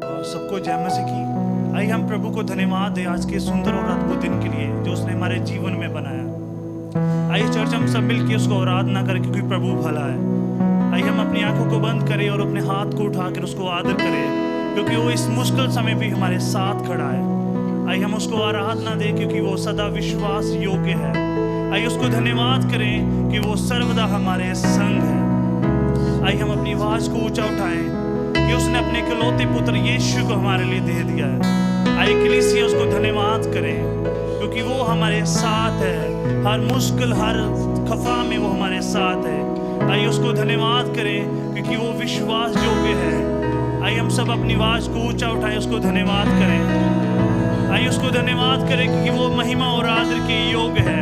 और सबको जय मसीह की। आइए हम प्रभु को धन्यवाद दें आज के सुंदर और अद्भुत दिन के लिए जो उसने हमारे जीवन में बनाया। आइए चर्च हम सब मिलकर उसको आराधना करें क्योंकि प्रभु भला है। आइए हम अपनी आंखों को बंद करें और अपने हाथ को उठाकर उसको आदर करें क्योंकि वो इस मुश्किल समय भी हमारे साथ खड़ा है। आइए हम उसको आराधना दें क्योंकि वो सदा विश्वास योग्य है। आइए उसको धन्यवाद करें कि वो सर्वदा हमारे संग है। आइए हम अपनी आवाज को ऊंचा उठाएं कि उसने अपने इकलौते पुत्र यीशु को हमारे लिए दे दिया है। आइए कलीसिया उसको धन्यवाद करें क्योंकि वो हमारे साथ है। हर मुश्किल हर खफा में वो हमारे साथ है। आइए उसको धन्यवाद करें क्योंकि वो विश्वास योग्य है। आइए हम सब अपनी आवाज को ऊंचा उठाएं, उसको धन्यवाद करें। आइए उसको धन्यवाद करें क्योंकि वो महिमा और आदर के योग्य है।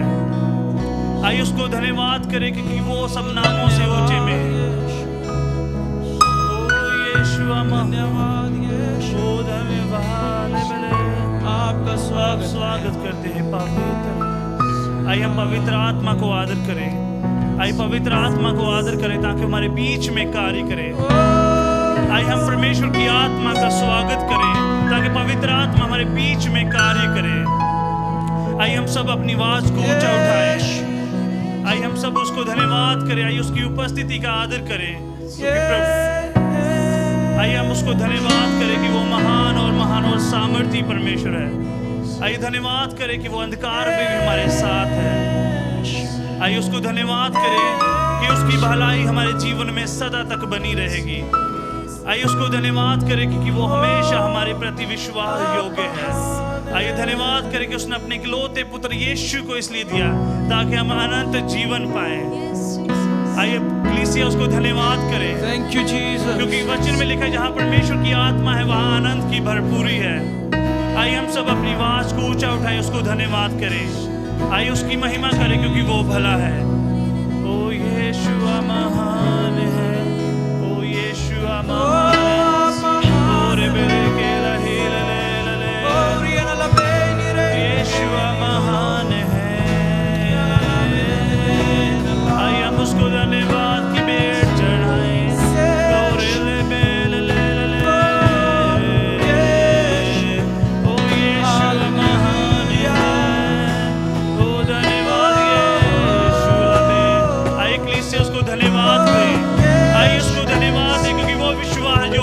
आइए उसको धन्यवाद करें क्योंकि वो सब नामों से ऊंचे में है। ओ यीशु आपका स्वागत करते हैं पवित्र। आइए हम पवित्र आत्मा को आदर करें। आइए पवित्र आत्मा को आदर करें ताकि हमारे बीच में कार्य करे। आइए हम परमेश्वर की आत्मा का स्वागत करें ताकि पवित्र आत्मा हमारे बीच में कार्य करे। आइए हम सब अपनी आवाज को ऊंचा उठाएं। आइए हम सब उसको धन्यवाद करें। आइए उसकी उपस्थिति का आदर करें आइए हम उसको धन्यवाद करें कि वो महान और सामर्थी परमेश्वर है। आइए धन्यवाद करें कि वो अंधकार में भी हमारे साथ है। आइए उसको धन्यवाद करें कि उसकी भलाई हमारे जीवन में सदा तक बनी रहेगी। आइए उसको धन्यवाद करें क्योंकि वो हमेशा हमारे प्रति विश्वास योग्य है। आइए धन्यवाद करें कि उसने अपने इकलौते पुत्र यीशु को इसलिए दिया ताकि हम अनंत जीवन पाएं। आइए कलीसिया उसको धन्यवाद करें। Thank you, Jesus. क्योंकि वचन में लिखा है जहाँ परमेश्वर की आत्मा है वहाँ आनंद की भरपूरी है। आइए हम सब अपनी आवाज को ऊंचा उठाएं, उसको धन्यवाद करें। आइए उसकी महिमा करें क्योंकि वो भला है। ओ यीशु महान है, ओ यीशु महान है। ओ रे बेरे के लहे लले लले, यीशु महान है। आइए हम उसको धन्यवाद की भेंट चढ़ाएं। ओ रे ले बेले ले ले, ओ यीशु महान है। ओ धन्यवाद यीशु हमें। आइए कलीसिया उसको धन्यवाद दें। आइए उसको धन्यवाद दें क्योंकि वो विश्वास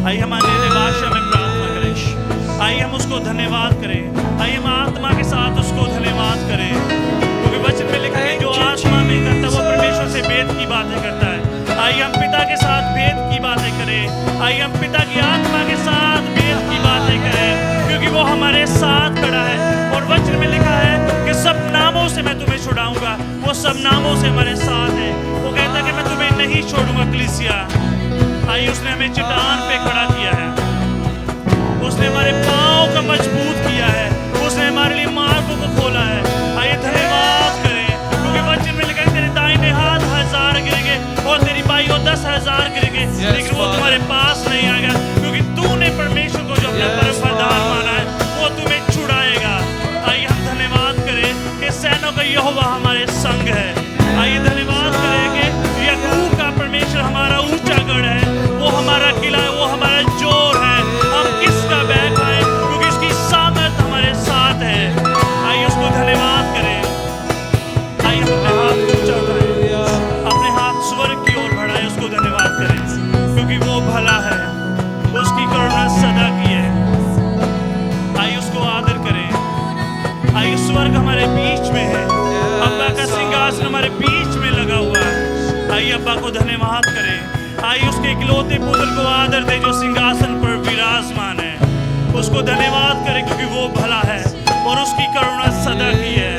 आइए हम अन्य भाषा में प्रार्थना करें, आइए हम उसको धन्यवाद करें, आइए हम आत्मा के साथ उसको धन्यवाद करें, क्योंकि वचन में लिखा है जो आत्मा में करता है वो परमेश्वर से भेद की बातें करता है। आइए हम पिता के साथ भेद की बातें करें, आइए हम पिता की आत्मा के साथ भेद की बातें करें, क्योंकि वो हमारे साथ खड़ा है। और वचन में लिखा है कि सब नामों से मैं तुम्हें छुड़ाऊंगा, वो सब नामों से हमारे साथ है। वो कहता है कि मैं तुम्हें नहीं छोड़ूंगा कलीसिया। आइए उसने हमें चट्टान पे खड़ा किया है, उसने हमारे पाँव को मजबूत किया है, उसने हमारे लिए मार्गों को खोला है। आइए धन्यवाद करें, क्योंकि वचन में लिखा है तेरे दाहिने हाथ 1000 गिरेंगे और तेरी बाईं ओर 10,000 गिरेंगे, लेकिन वो तुम्हारे पास नहीं आएगा, क्योंकि तूने परमेश्वर को जो अपना परम प्रधान माना है वो तुम्हें छुड़ाएगा। आइए हम धन्यवाद करें कि सेनों का यहोवा हमारे संग है। आइए धन्यवाद करें कि याकूब का परमेश्वर हमारा ऊंचा गढ़ है, वो हमारा किला है, वो हमारा जोर है। हम किसका बैग खाएं, क्योंकि उसकी सामर्थ हमारे साथ है। आइए उसको धन्यवाद करें, आइए अपने हाथ ऊंचा उठाएं, अपने हाथ स्वर्ग की ओर बढ़ाएं, उसको धन्यवाद करें, क्योंकि वो भला है, उसकी करुणा सदा की है। आइए उसको आदर करें। आइए स्वर्ग हमारे बीच में है, अब्बा का सिंहासन हमारे बीच में लगा हुआ है। आइए अब्बा को धन्यवाद करें। आइए उसके इकलौते पुत्र को आदर दे जो सिंहासन पर विराजमान है, उसको धन्यवाद करें, क्योंकि वो भला है और उसकी करुणा सदा की है।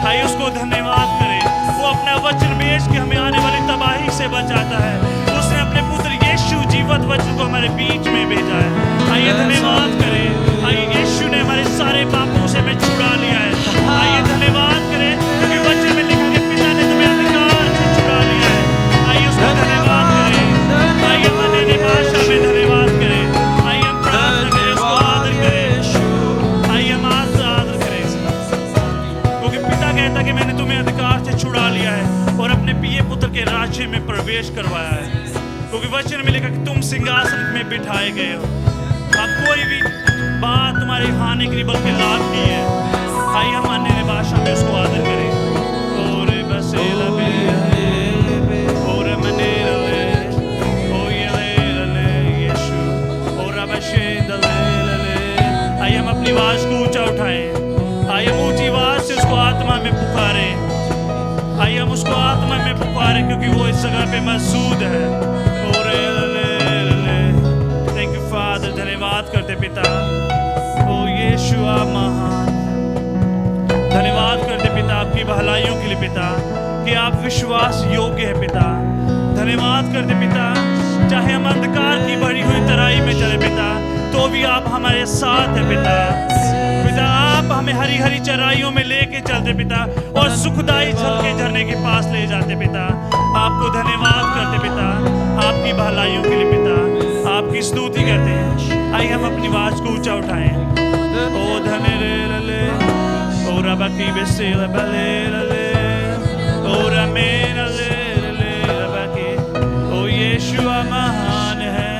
आइए उसको धन्यवाद करें। वो अपना वचन भेज के हमें आने वाली तबाही से बचाता है। उसने अपने पुत्र यीशु जीवित वचन को हमारे बीच में भेजा है। आइए धन्यवाद करें। आइए यीशु ने हमारे सारे पापों से हमें छुड़ा लिया है। आइए धन्यवाद करें, क्योंकि वचन में लिखा है पिता ने तुम्हें अंधकार से छुड़ा लिया है। आइए उसका धन्यवाद करें। आइए हम अन्य भाषा में धन्यवाद करें। आइए हम प्रार्थना करें, उसको आदर करें। आइए हम आदर करें, क्योंकि पिता कहता कि मैंने तुम्हें अधिकार से छुड़ा लिया है और अपने प्रिय पुत्र के राज्य में प्रवेश करवाया है। क्योंकि वचन में लिखा कि तुम सिंहासन में बिठाए गए हो, अब कोई भी बात तुम्हारी हानि के लिए बल्कि लाभ की है। आइए हम अन्य भाषा में उसको आदर करें। ओरे बसेला बे ओरे मनेले ओ येले यीशु ओरा बशेदले। आइए हम अपनी आवाज को ऊंचा उठाएं। आइए हम ऊंची आवाज से उसको आत्मा में पुकारें। आइए हम उसको आत्मा में पुकारें, क्योंकि वो इस जगह पे मौजूद है। थैंक यू फादर, धन्यवाद करते पिता। ओ यीशु आप महान, धन्यवाद करते पिता आपकी भलाइयों के लिए पिता, कि आप विश्वास योग्य है पिता। धन्यवाद करते पिता, चाहे हम अंधकार की भरी हुई तराई में चले पिता, तो भी आप हमारे साथ है पिता। पिता आप हमें हरी हरी चराइयों में लेके चलते पिता, और सुखदाई जल के झरने के पास ले जाते पिता। आपको धन्यवाद करते पिता आपकी भलाइयों के लिए पिता, आपकी स्तुति करते हैं। आइए हम अपनी आवाज को ऊंचा उठाएं। ओ धने रे ले ओ रबकी बेसेले बले ले ओ रमेन ले ले रबकी। ओ यीशु महान है।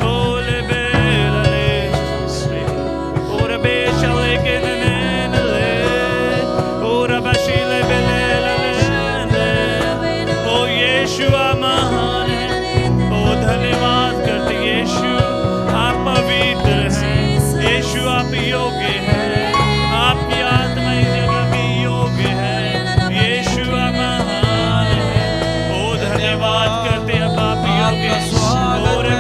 ओ ले बेले ओ रबे चले के ने ले ओ रबशी ले बेले ले ओ यीशु महान है। ओ धन्यवाद करते यीशु, आप पवित्र हैं। यीशु आप योग्य हैं, आपकी आत्मा इस जगह में योग्य है। यीशु महान है। ओ धन्यवाद करते अब आप योग्य हैं। और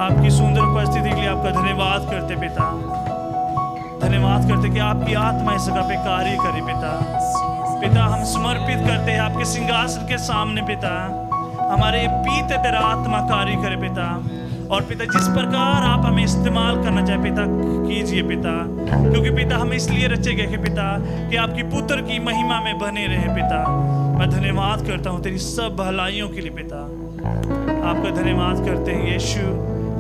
आपकी सुंदर उपस्थिति के लिए आपका धन्यवाद करते पिता। धन्यवाद करते कि आपकी आत्मा इस जगह पे कार्य करे पिता। पिता हम समर्पित करते हैं आपके सिंहासन के सामने पिता, हमारे पीते तेरा आत्मा कार्य करे पिता। और पिता जिस प्रकार आप हमें इस्तेमाल करना चाहे पिता कीजिए पिता, क्योंकि पिता हम इसलिए रचे गए हैं पिता कि आपकी पुत्र की महिमा में बने रहे पिता। मैं धन्यवाद करता हूँ तेरी सब भलाइयों के लिए पिता। आपका धन्यवाद करते हैं यीशु,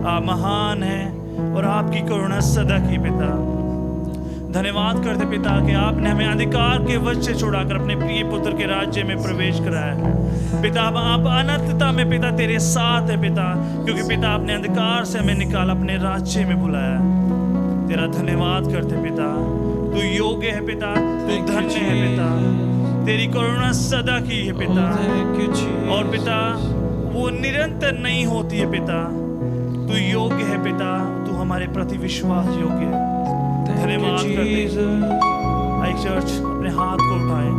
आप महान हैं और आपकी करुणा सदा की पिता। धन्यवाद करते पिता कि आपने हमें अंधकार के वश से छुड़ाकर अपने प्रिय पुत्र के राज्य में प्रवेश कराया है। पिता अब आप अनंतता में पिता तेरे साथ है पिता, क्योंकि पिता आपने अंधकार से हमें निकाल अपने राज्य में बुलाया है। तेरा धन्यवाद करते पिता, तू योग्य है पिता, तू धन्य है पिता, तेरी करुणा सदा की है पिता, और पिता वो निरंतर नहीं होती है पिता। तू योग्य है पिता, तू हमारे प्रति विश्वास योग्य है। धन्यवाद करते। आइए चर्च अपने हाथ को उठाए,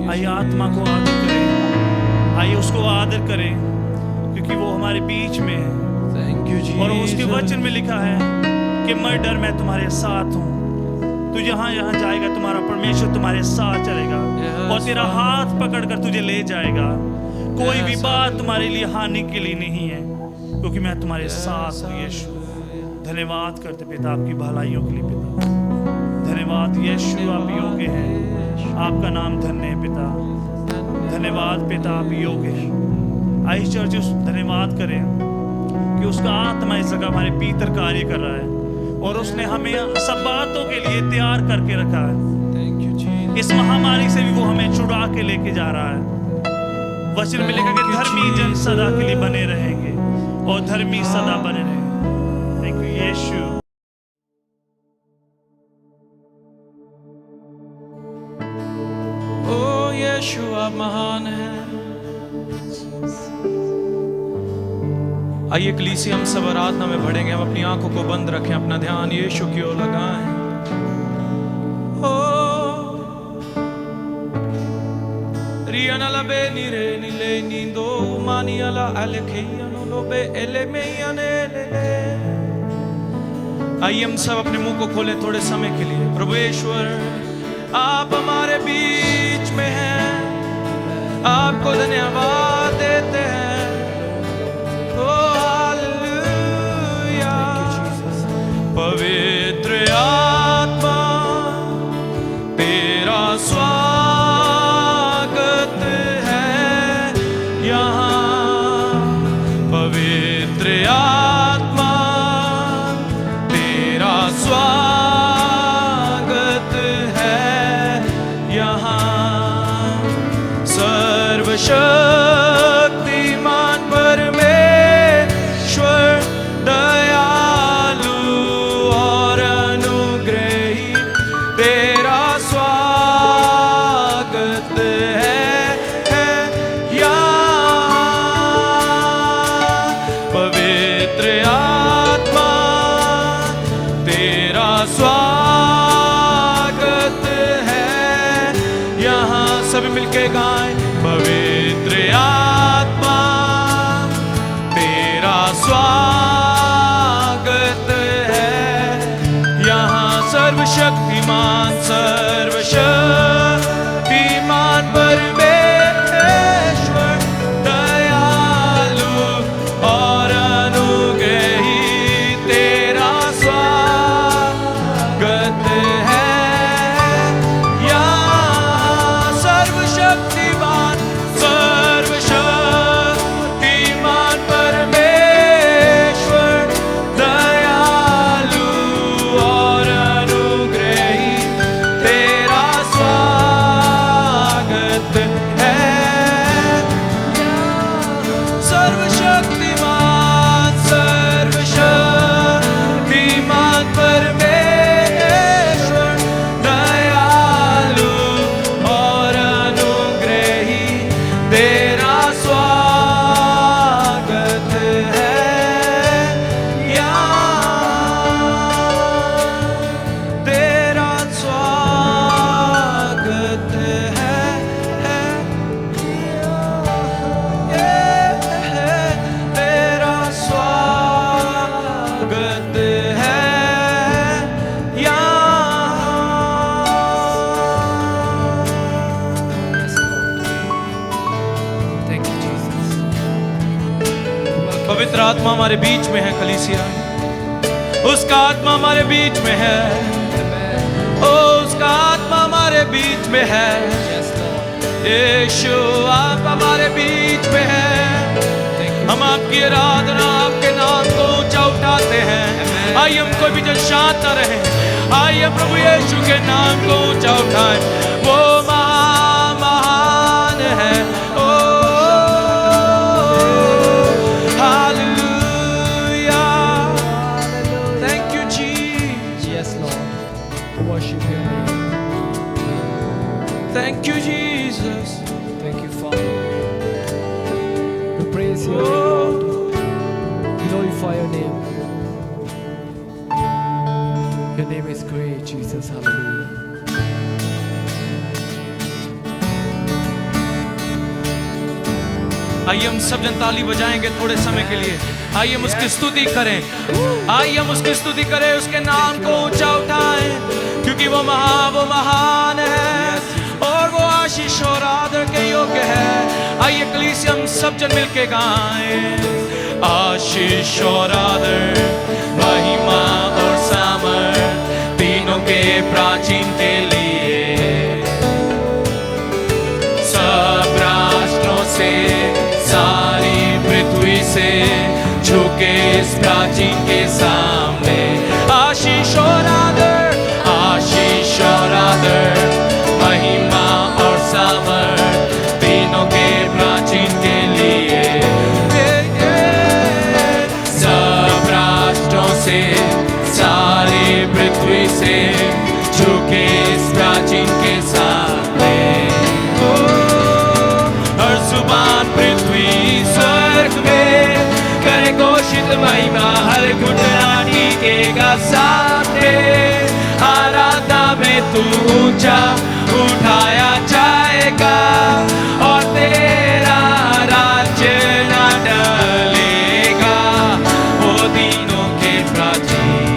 आइए आत्मा को आदर करें, आइए उसको आदर करें, क्योंकि वो हमारे बीच में है। और उसके वचन में लिखा है कि मत डर, मैं तुम्हारे साथ हूँ। तू जहाँ जहाँ जाएगा तुम्हारा परमेश्वर तुम्हारे साथ चलेगा और तेरा हाथ पकड़कर तुझे ले जाएगा। कोई भी बात तुम्हारे लिए हानि के लिए नहीं है, क्योंकि मैं तुम्हारे साथ हूँ यीशु। धन्यवाद करते पिता आपकी भलाइयों के लिए पिता। धन्यवाद यीशु, आप योग्य हैं, आपका नाम धन्य है पिता। धन्यवाद पिता, आप योग्य हैं। आई चर्च उस धन्यवाद करें कि उसका आत्मा इस जगह हमारे भीतर कार्य कर रहा है और उसने हमें सब बातों के लिए तैयार करके रखा है। इस महामारी से भी वो हमें छुड़ा के लेके जा रहा है। वचन में लिखा कि धर्मी जन सदा के लिए बने रहेंगे और धर्मी सदा बने रहेंगे। थैंक यू यीशु। ओ यीशु आप महान है। आइए कलीसिया हम सब आराधना में बढ़ेंगे। हम अपनी आंखों को बंद रखें, अपना ध्यान यीशु की ओर लगाएं। रियाना लबे निरे निले नींदो मानियाला अलखेयानो लोबे एले मेयाने ले। आइए हम सब अपने मुंह को खोलें थोड़े समय के लिए। प्रभु ईश्वर आप हमारे बीच में हैं, आपको धन्यवाद देते हैं। ओ हालेलुया। पवित्र आत्मा तेरा स्वागत है यहाँ। पवित्र आत्मा तेरा स्वागत है यहाँ। सर्वशक्तिमान परमेश्वर दयालु और अनुग्रही तेरा स्वागत है यहाँ। पवित्र आत्मा तेरा स्वागत है यहाँ। सभी मिलके गाएं। पवित्र आत्मा तेरा स्वागत है यहाँ। सर्वशक्तिमान सर्वशक्तिमान परमेश्वर दयालु और अनुग्रही तेरा स्वागत है यहाँ। सर्वशक्तिमान सर्वशक्तिमान परमेश्वर दयालु और अनुग्रही तेरा स्वागत है। सर्वशक्तिमान सर्वशक्तिमान परमेश्वर दयालु और अनुग्रही तेरा स्वागत है यहाँ। तेरा स्वागत है तेरा स्वागत है यहाँ। पवित्र आत्मा हमारे बीच में है कलीसिया। उसका आत्मा हमारे बीच में है। ओ उसका आत्मा हमारे बीच में है। यीशु आप हमारे बीच में हैं। हम आपकी आराधना आपके नाम को ऊंचा उठाते हैं। आइए हम कोई भी जन शांत न रहे। आइए प्रभु यीशु के नाम को ऊंचा उठाएं, वो महान है। O hallelujah, thank you Jesus. Yes, Lord. Worship your name. Thank you Jesus. Thank you, Father. We praise your name, Lord. Glorify your name. Your name is great, Jesus. Hallelujah. आइए हम सब जन ताली बजाएंगे थोड़े समय के लिए। आइए हम उसकी स्तुति करें, आइए हम उसकी स्तुति करें, उसके नाम को ऊंचा उठाएं, क्योंकि वो महान है और वो आशीष और आदर के योग्य है। आइए कलीसिया हम सब जन मिलके गाएं, आशीष और आदर, महिमा और सामर्थ तीनों के प्राचीन के लिए, सब राष्ट्रों से सारी पृथ्वी से झुके इस प्राचीन के सामने। आशीष और आदर, आशीष और आदर, महिमा और सामर्थ तीनों के प्राचीन के लिए, सब राष्ट्रों से सारी पृथ्वी से झुके इस प्राचीन के सामने। हर जुबान पृथ्वी स्वर्ग में करे घोषित महिमा, हर घुटना टिकेगा सामने। आराधना में तू ऊंचा उठाया जाएगा और तेरा राज्य न टलेगा। वो दिनों के प्राचीन,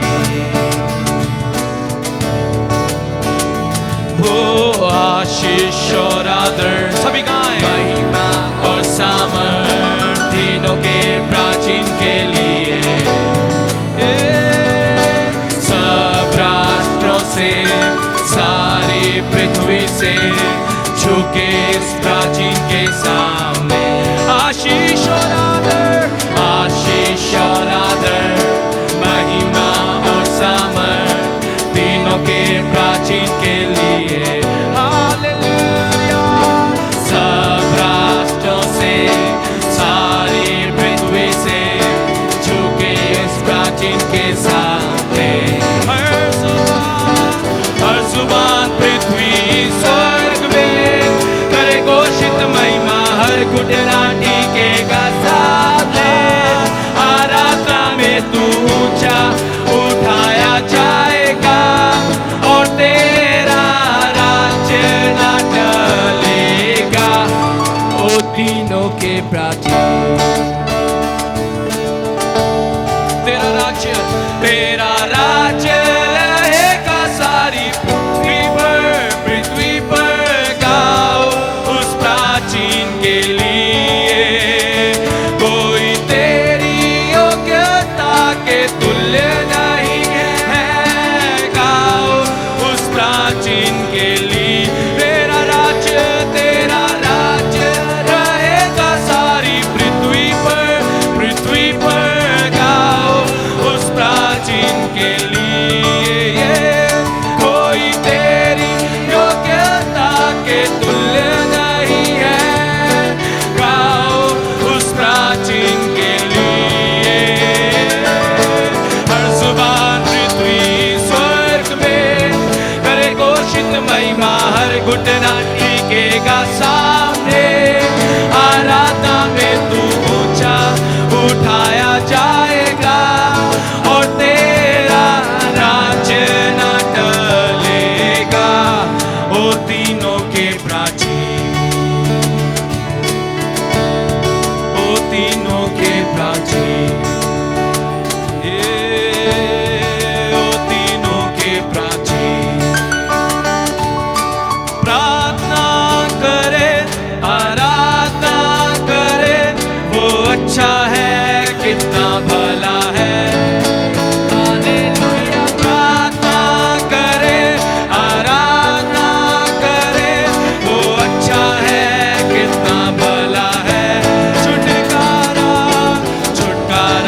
वो आशीष और आदर, सभी गाएं, महिमा और सामर्थ तीनों के प्राचीन के लिए, सब राष्ट्रों से सारी पृथ्वी से झुके इस प्राचीन के सामने। आशीष और आदर, आशीष और आदर, महिमा और सामर्थ तीनों के प्राचीन के लिए। हालेलुया, सब राष्ट्रों से सारी पृथ्वी से झुके इस प्राचीन के सामने। हर जुबान पृथ्वी स्वर्ग में करे घोषित महिमा, हर घुटना टिकेगा सामने। आराधना में तू ऊंचा उठाया जाएगा और तेरा राज्य न टलेगा। ओ तीनों के प्राचीन, तेरा राज्य रहेगा सारी पृथ्वी पर गाओ उस प्राचीन के लिए। कोई तेरी योग्यता के तुल्य नहीं है, गाओ उस प्राचीन के लिए। तेरा राज्य रहेगा सारी पृथ्वी पर गाओ उस प्राचीन के लिए। कोई तेरी योग्यता के तुल्य नहीं है, गाओ उस प्राचीन के लिए। हर जुबान पृथ्वी स्वर्ग में करे घोषित महिमा, हर घुटना टिकेगा सामने। आराधना में तू ऊंचा उठाया जाएगा और तेरा राज्य न टलेगा। ओ तीनों के प्राचीन, ओ तीनों के प्राचीन, ओ तीनों के प्राचीन। प्रार्थना करे, आराधना करे, वो अच्छा है, कितना भला है। हालेलुया, प्रार्थना करे, आराधना करे, वो अच्छा है, कितना भला है। छुटकारा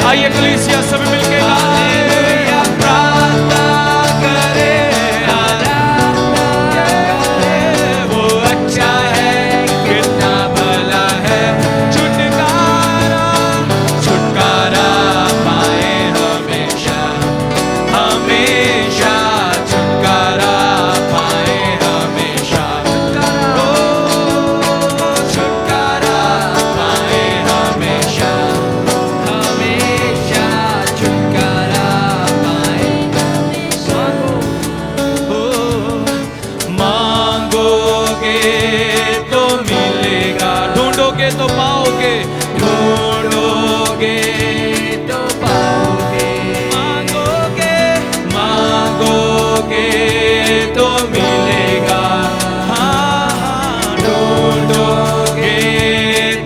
आइए कलीसिया सब मिलके हालेलुया प्रार्थना करे, आराधना करे, वो अच्छा है कितना भला है। छुटकारा छुटकारा पाए हमेशा, हमेशा छुटकारा पाए हमेशा। ओ छुटकारा पाए हमेशा, हमेशा छुटकारा पाए। मांगोगे तो मिलेगा, ढूंढोगे तो पाओगे, ढूंढोगे तो पाओगे। मांगोगे मांगोगे तो मिलेगा, हाँ ढूंढोगे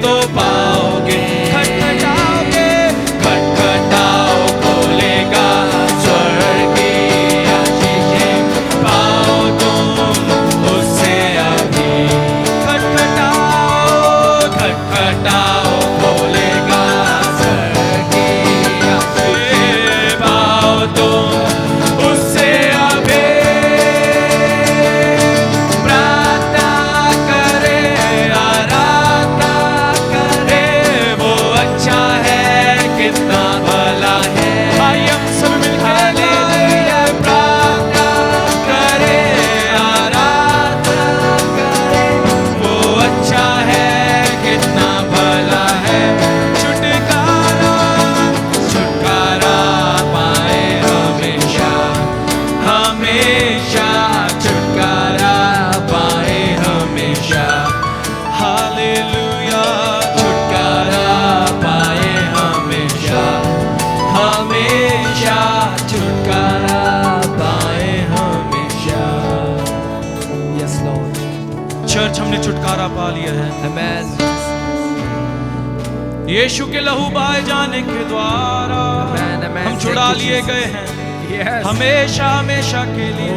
तो पाओगे। खटखटाओगे खटखटाओ खोलेगा, स्वर्ग की आशीषें पाओ तुम उससे अभी। खटखटाओ खटखटाओ खोलेगा, स्वर्ग की आशीषें पाओ तुम उससे अभी। प्रार्थना करे, आराधना करे, वो अच्छा है कितना भला है। आइए हम सब मिलके हालेलुया प्रार्थना करे, आराधना करे, वो अच्छा है कितना भला है। छुटकारा छुटकारा पाए हमेशा, हमेशा छुटकारा पाए हमेशा। हालेलुया छुटकारा पाए हमेशा, हमेशा छुटकारा पाए हमेशा। Yes, Lord. चर्च हमने छुटकारा पा लिया है Amen. यीशु के लहू बहाए जाने के द्वारा। Amen, amen. हम छुड़ा Thank you, लिए Jesus. गए हैं Yes. हमेशा हमेशा के लिए।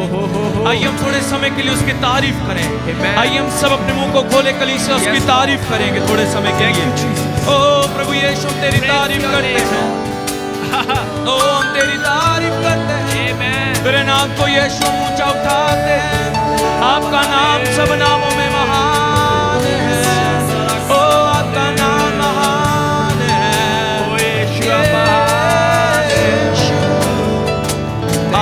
आइए हम थोड़े समय के लिए उसकी तारीफ करें। Amen. आइए हम सब अपने मुंह को खोले कलीसिया उसकी Yes. तारीफ करेंगे थोड़े समय के Thank लिए। you, Jesus. ओ प्रभु यीशु हम तेरी तारीफ your करते name. हैं। ओ हम तेरी तारीफ करते हैं। Amen. तेरे नाम को यीशु हम ऊंचा उठाते हैं। आपका नाम सब नामों में महान है। ओ आपका नाम महान है। ओ यीशु महान है। यीशु।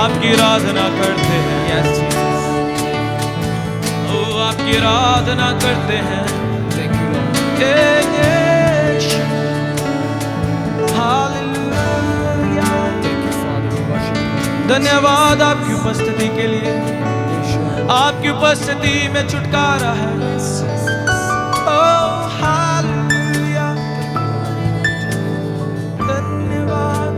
आपकी आराधना करते हैं। Yes, Jesus. ओ आपकी आराधना करते हैं। Thank you, Lord. Yeshu. Hallelujah. Thank you, Father. We worship you. धन्यवाद आपकी उपस्थिति के लिए। Yeshua. आपकी उपस्थिति में छुटकारा है। O hallelujah. धन्यवाद।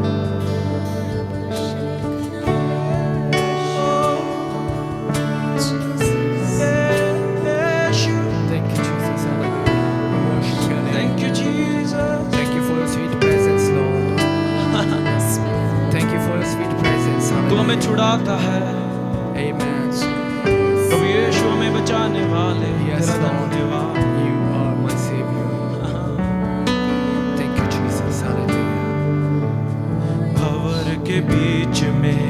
यीशु। Thank you, Jesus. Hallelujah. We worship your name. Thank you, Jesus. Thank you for your sweet presence, Lord. Thank you for your sweet presence. तू हमें Hallelujah. छुड़ाता है। Amen. प्रभु यीशु हमें बचाने वाले। Yes, तेरा Lord. धन्यवाद। You are my Savior. Thank you, Jesus. Hallelujah. भंवर के बीच में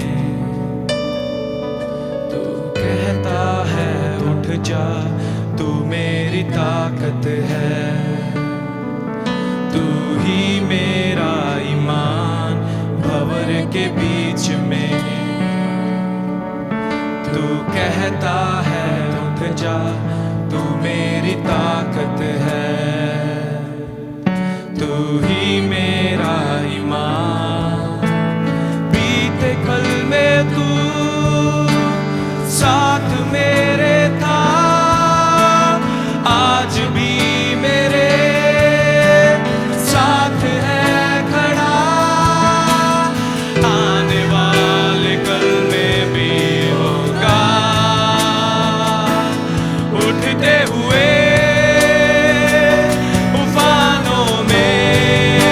तू कहता है उठ जा, तू मेरी ताकत है। तू ही मेरा ईमान। भंवर के बीच में तू कहता है उठ जा, तू मेरी ताकत है। तू ही मेरा ईमान। बीते कल में तू साथ मेरे था, आज भी मेरे साथ है खड़ा। आने वाले कल में भी होगा। उठते हुए उफानों में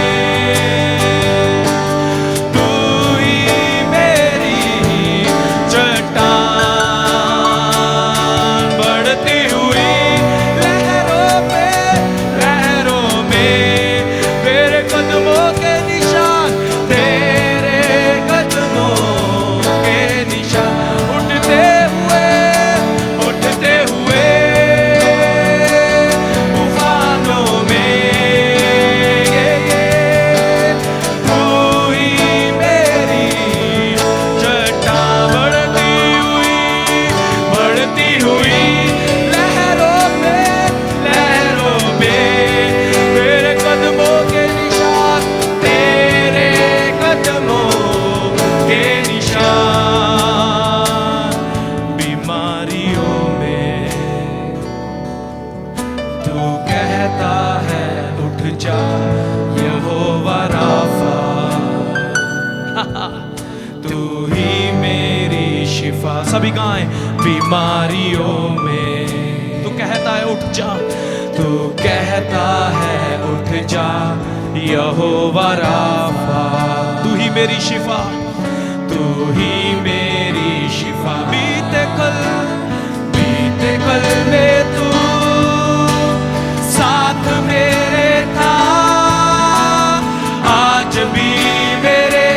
तू ही मेरी शिफा। सभी गाएं। बीमारियों में तू कहता है उठ जा, तू कहता है उठ जा, यहोवा राफा। तू ही मेरी शिफा, तू ही मेरी शिफा। बीते कल में तू साथ मेरे था, आज भी मेरे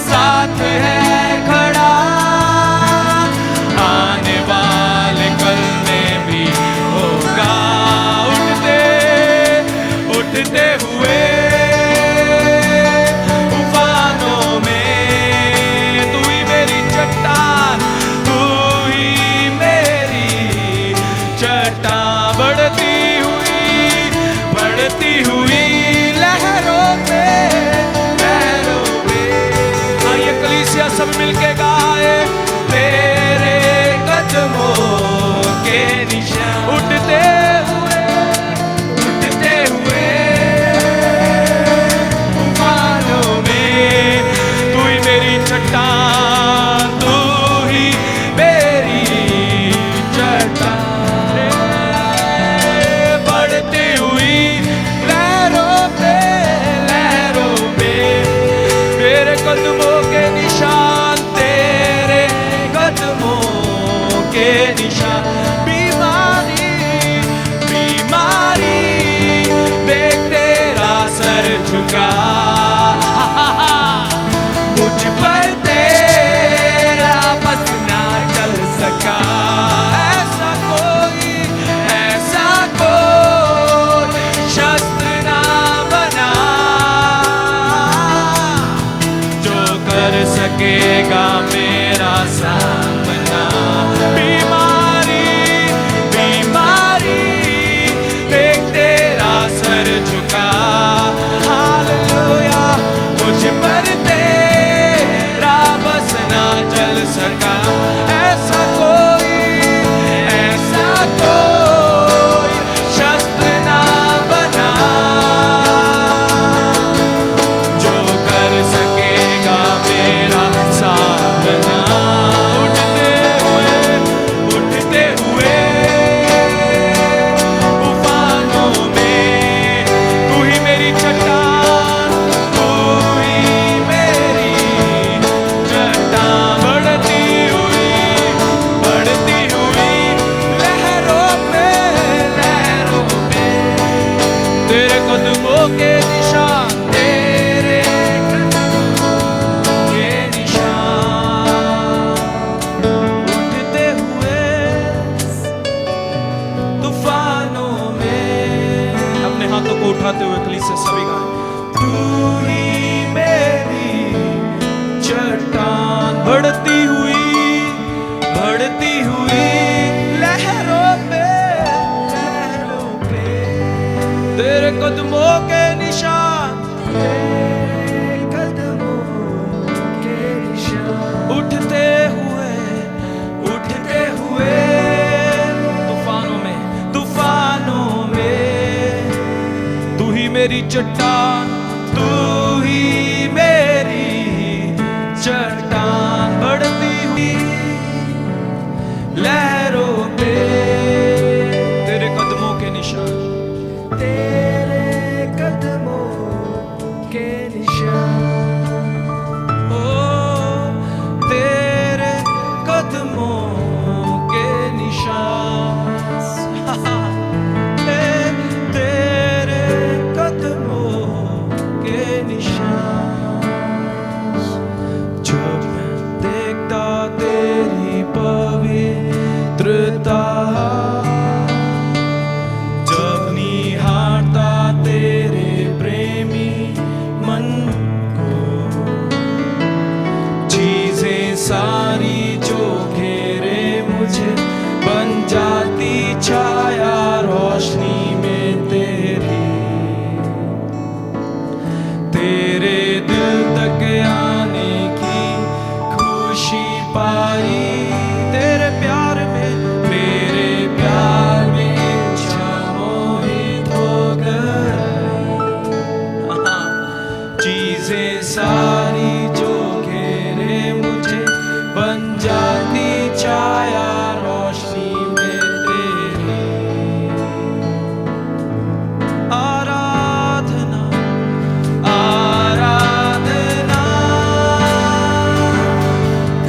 साथ है खड़ा। आने वाले कल में भी होगा। उठते हुए तूफानों में तू ही मेरी चट्टान, तू ही मेरी चट्टान। बढ़ती हुई लहरों में आइए कलीसिया सब मिलके गाए। तेरे कदमों के निशान। उठते हुए तूफानों में तू ही मेरी चट्टान, तू ही मेरी चट्टान। बढ़ती हुई लहरों पे तेरे कदमों के निशान, तेरे कदमों के निशान। बीमारी देख तेरा सर झुका, मुझ पर तेरा बस ना चल सका। ऐसा कोई शस्त्र ना बना जो कर सकेगा मेरा सामना। बीमारी देख तेरा सर झुका, हालेलुया। मुझ पर तेरा बस ना चल सका। ऐसा कोई शस्त्र ना बना जो कर सकेगा मेरा सामना। उठते हुए तूफानों में तू ही मेरी चट्टान, तू ही मेरी चट्टान। बढ़ती हुई लहरों में तेरे कदमों के निशान, तेरे कदमों के निशान। उठते हुए तूफानों में अपने हाथों को उठाते हुए कलीसिया सभी गाएं। तू ही मेरी चट्टान। बढ़ती हुई लहरों पे तेरे कदमों के निशान, उठते हुए तूफानों में तू ही मेरी चट्टान, तू ही मेरी चट्टान। बढ़ती हुई लहरों पे तेरे कदमों के निशान, तेरे कदमों के निशान। ओ तेरे कदमों के निशान, तेरे कदमों सारी जो घेरे मुझे, बन जाती छाया रोशनी में तेरी। आराधना आराधना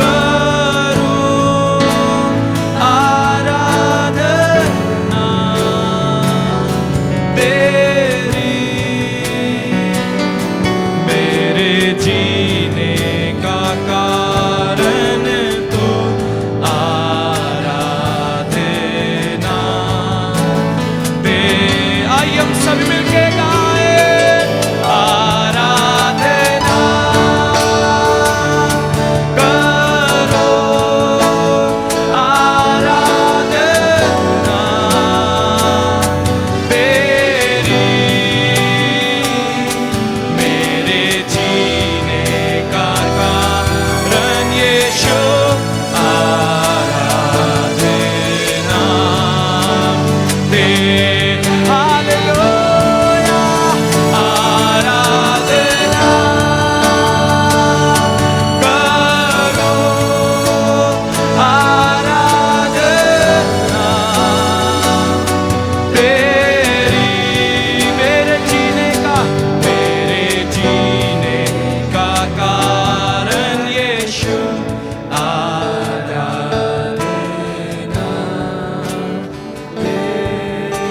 करूं, आराधना तेरी। मेरे जीने का कारण तू, आराधना ते। आइए हम सब मिलके गाए, आराधना करो, आराधना तेरी। मेरे जीने का कारण यीशु, आराधना ते। हालेलुया, आराधना करो, आराधना तेरी। मेरे जीने का कारण यीशु, आराधना तेरी।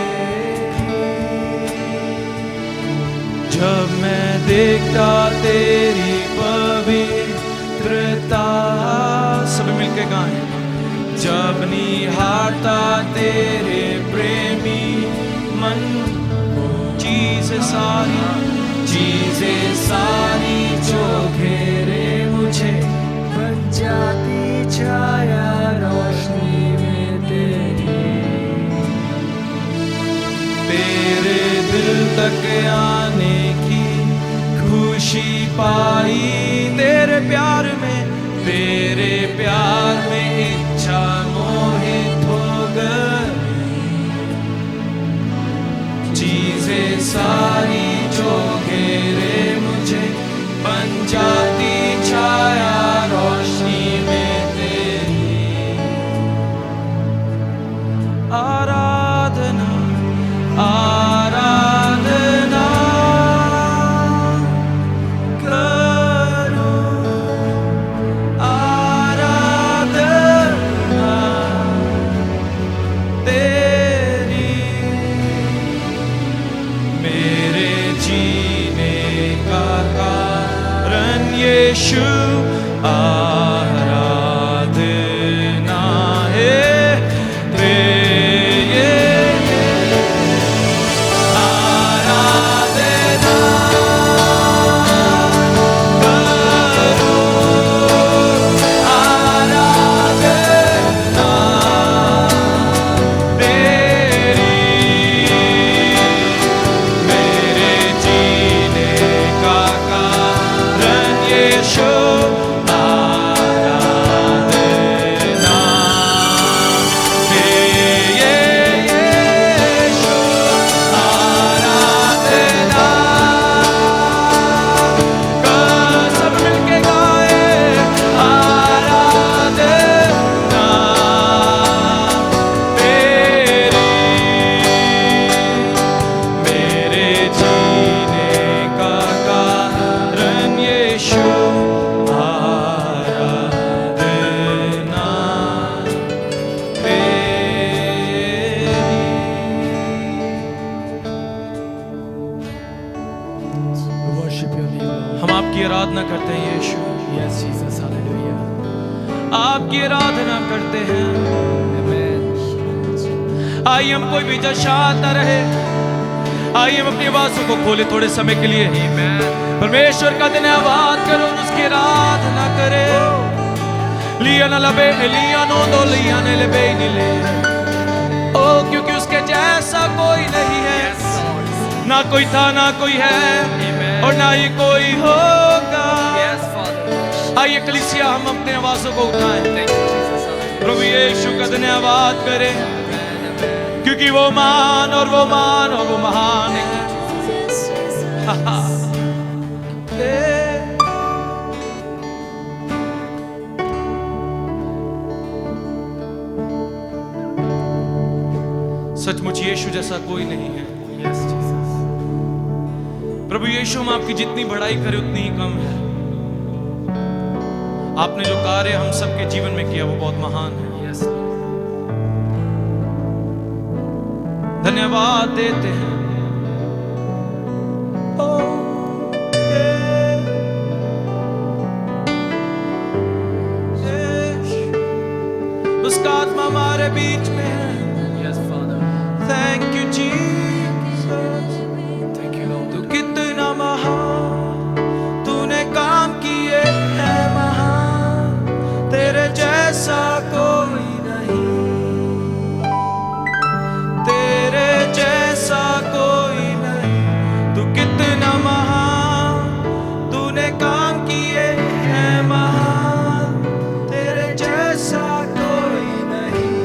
जब मैं देखता तेरी पवित्रता, सब मिलके गाएं। जब निहारता तेरे प्रेमी मन, चीजें सारी जो घेरे मुझे, बन जाती छाया रोशनी में तेरी। तेरे दिल तक आने की खुशी पाई, तेरे प्यार में इच्छा मोहित हो गई। चीजें सारी जो घेरे मुझे, बन जाती छाया रोशनी में तेरी। आराधना आराधना करो, आराधना तेरी। मेरे जीने का कारण यीशु, आराधना है तेरी। आराधना करो, आराधना तेरी। मेरे जीने का कारण यीशु, आराधना तेरी। यीशु, आराधना सब मिलके गाए, आराधना तेरी। मेरे जीने का कारण यीशु, आराधना We worship your name, Lord. हम आपकी आराधना करते हैं यीशु, Yes, Jesus, hallelujah. आपकी आराधना करते हैं। Amen. आइए हम कोई भी जशात न रहे, आइए हम अपनी आवाज़ों को खोले थोड़े समय के लिए। परमेश्वर का धन्यवाद करो, उसकी आराधना करे। लिया न लबे लिया नो दो लिया न लबे नीले, ओ क्योंकि उसके जैसा कोई नहीं है, ना कोई था ना कोई है और ना ही कोई होगा। आइए कलीसिया हम अपने आवाज़ों को उठाएं, प्रभु यीशु का धन्यवाद करें, क्योंकि वो मान और वो महान है। सचमुच यीशु जैसा कोई नहीं है। Yes, Jesus. प्रभु यीशु, हम आपकी जितनी बड़ाई करें उतनी ही कम है। आपने जो कार्य हम सबके जीवन में किया वो बहुत महान है। Yes, Lord. धन्यवाद देते हैं। उसका आत्मा हमारे बीच में है। Yes, Father. Thank you Jesus. Thank you, Lord. तू कितना महान, तूने काम किए हैं महान, तेरे जैसा कोई नहीं, तेरे जैसा कोई नहीं। तू कितना महान, तूने काम किए हैं महान, तेरे जैसा कोई नहीं,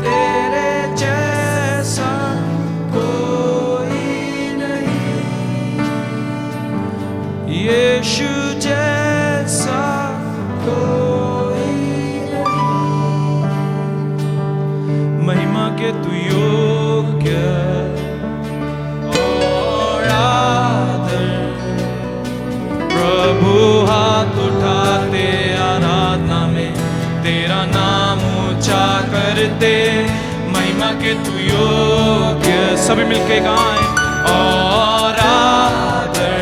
तेरे जैसा कोई नहीं, यीशु जैसा कोई नहीं। महिमा के तू योग्य और आदर, प्रभु हाथ उठाते आराधना में तेरा नाम ऊंचा करते। महिमा के तू योग्य, सभी मिलके गाएं। और आदर,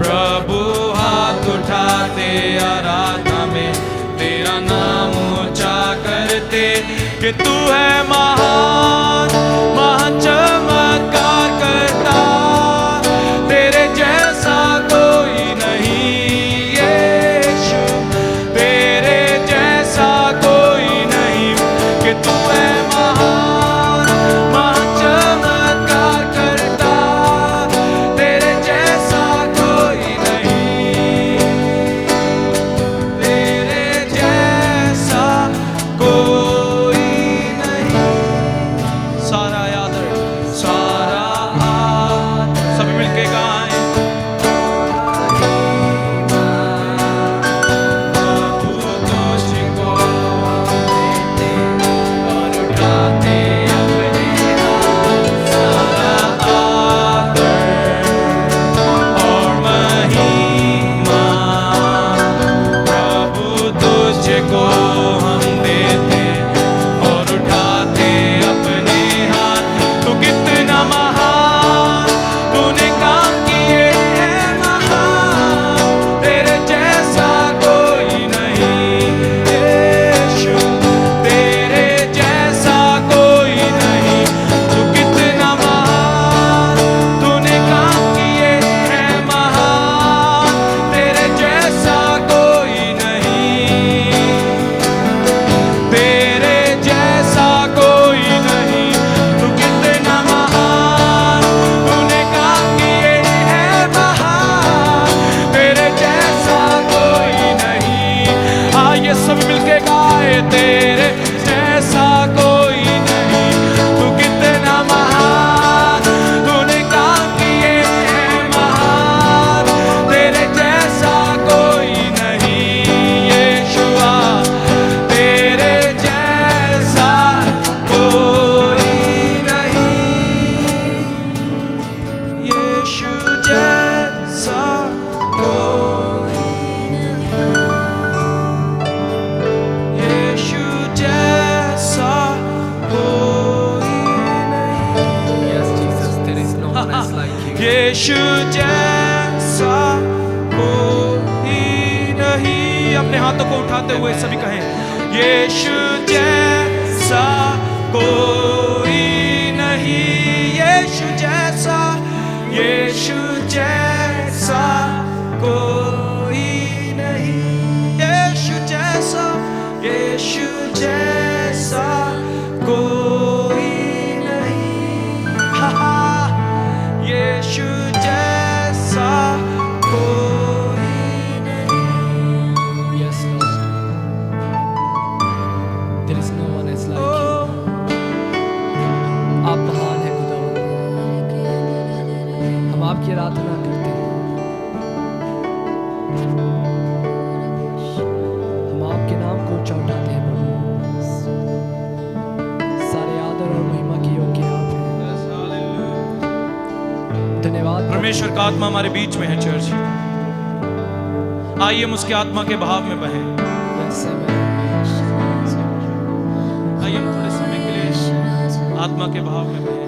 प्रभु हाथ उठाते आराधना में तेरा नाम ऊंचा करते। कि तू है महान, महान चमत्कार करता, तेरे जैसा कोई नहीं यीशु, तेरे जैसा कोई नहीं। कि तू है महान, महान चमत्कार करता, तेरे जैसा कोई नहीं, तेरे जैसा कोई नहीं। सारा आदर, सारा आदर, सभी मिलके गाएं। प्रभु तुझको देते और उठाते अपने हाथ। सारा आदर और महिमा प्रभु तुझको हम देते और उठाते अपने हाथ। तू कितना महान, तूने काम किए हैं महान, तेरे जैसा कोई नहीं यीशु, तेरे जैसा कोई नहीं। तू कितना महान, तूने काम किए हैं महान, तेरे जैसा कोई नहीं, तेरे जैसा कोई नहीं। तू कितना महान, तूने काम किए हैं महान, तेरे जैसा कोई नहीं। आइए सब मिलके गाए। तेरे जैसा कोई नहीं। तू कितना महान, तूने काम किए हैं महान, तेरे जैसा कोई नहीं यीशुआ, तेरे जैसा कोई नहीं, यीशु जैसा कोई नहीं, यीशु जैसा कोई नहीं। Yes, Jesus. There is no one else like you. यीशु जैसा कोई नहीं। अपने हाथों को उठाते हुए सभी कहें, यीशु जैसा कोई नहीं, यीशु जैसा, यीशु जैसा कोई नहीं, यीशु जैसा, यीशु जैसा कोई नहीं। हा हा, यीशु जैसा कोई नहीं। Yes, Lord. There is no one else like you. आप महान है खुदा। हम आपकी आराधना परमेश्वर का आत्मा हमारे बीच में है चर्च। आइए हम उसके आत्मा के बहाव में बहें। आइए हम थोड़े समय के लिए आत्मा के बहाव में बहें।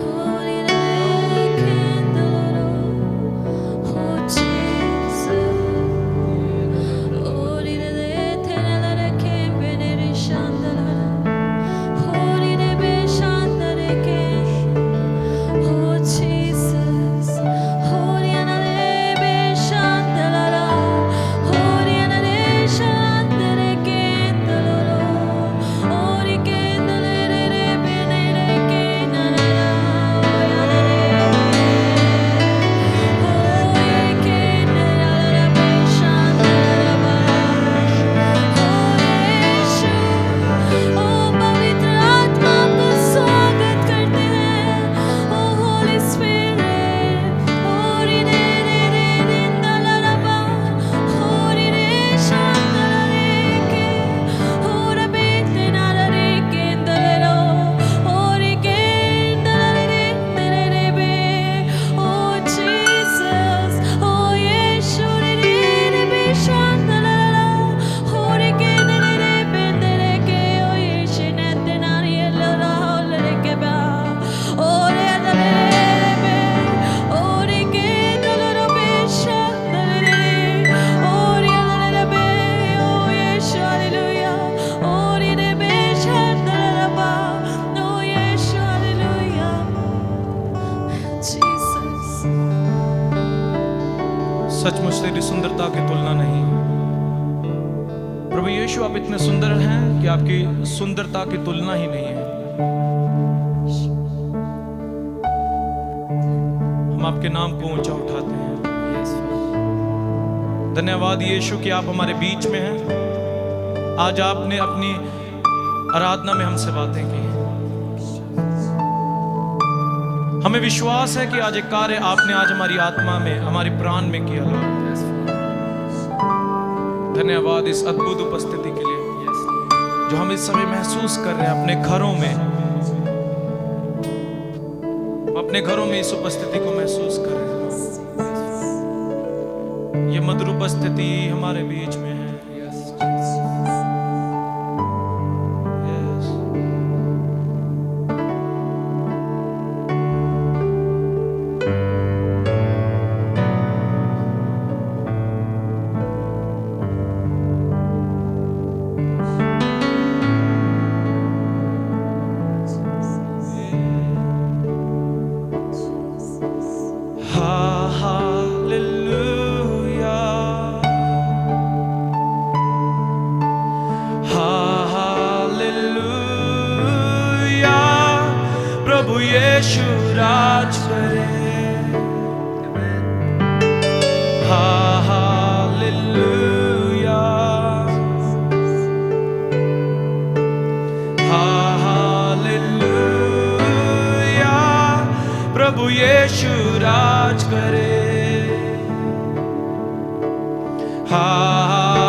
सचमुच तेरी सुंदरता की तुलना नहीं। प्रभु यीशु, आप इतने सुंदर हैं कि आपकी सुंदरता की तुलना ही नहीं है। हम आपके नाम को ऊंचा उठाते हैं। धन्यवाद यीशु कि आप हमारे बीच में हैं। आज आपने अपनी आराधना में हमसे बातें की। हमें विश्वास है कि आज एक कार्य आपने आज हमारी आत्मा में, हमारी प्राण में किया। धन्यवाद इस अद्भुत उपस्थिति के लिए जो हम इस समय महसूस कर रहे हैं अपने घरों में। अपने घरों में इस उपस्थिति को महसूस कर रहे हैं। ये मधुर उपस्थिति हमारे बीच में है। प्रभु यीशु राज करे। हालेलुया, हालेलुया, प्रभु यीशु राज करे। हालेलुया,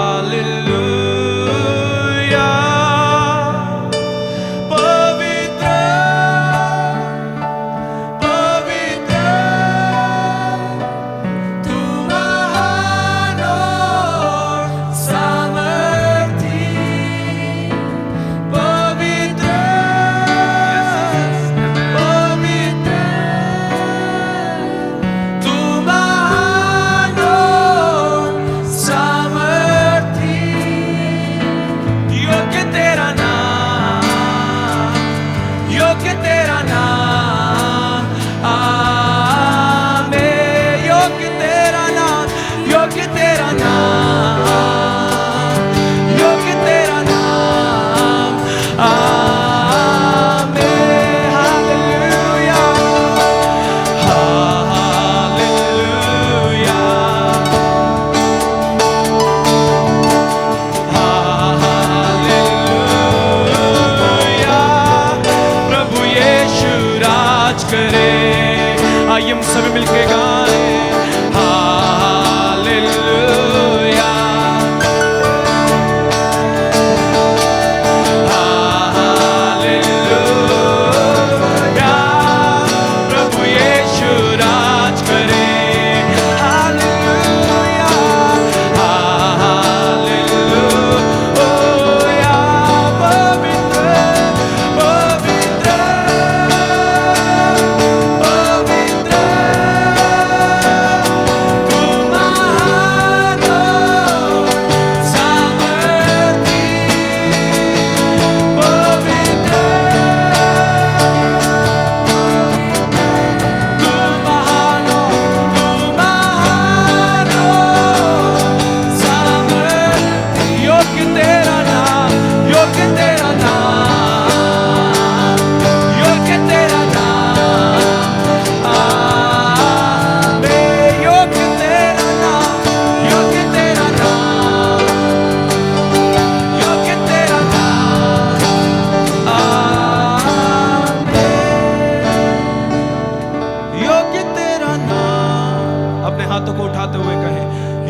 हाथों को उठाते हुए कहें,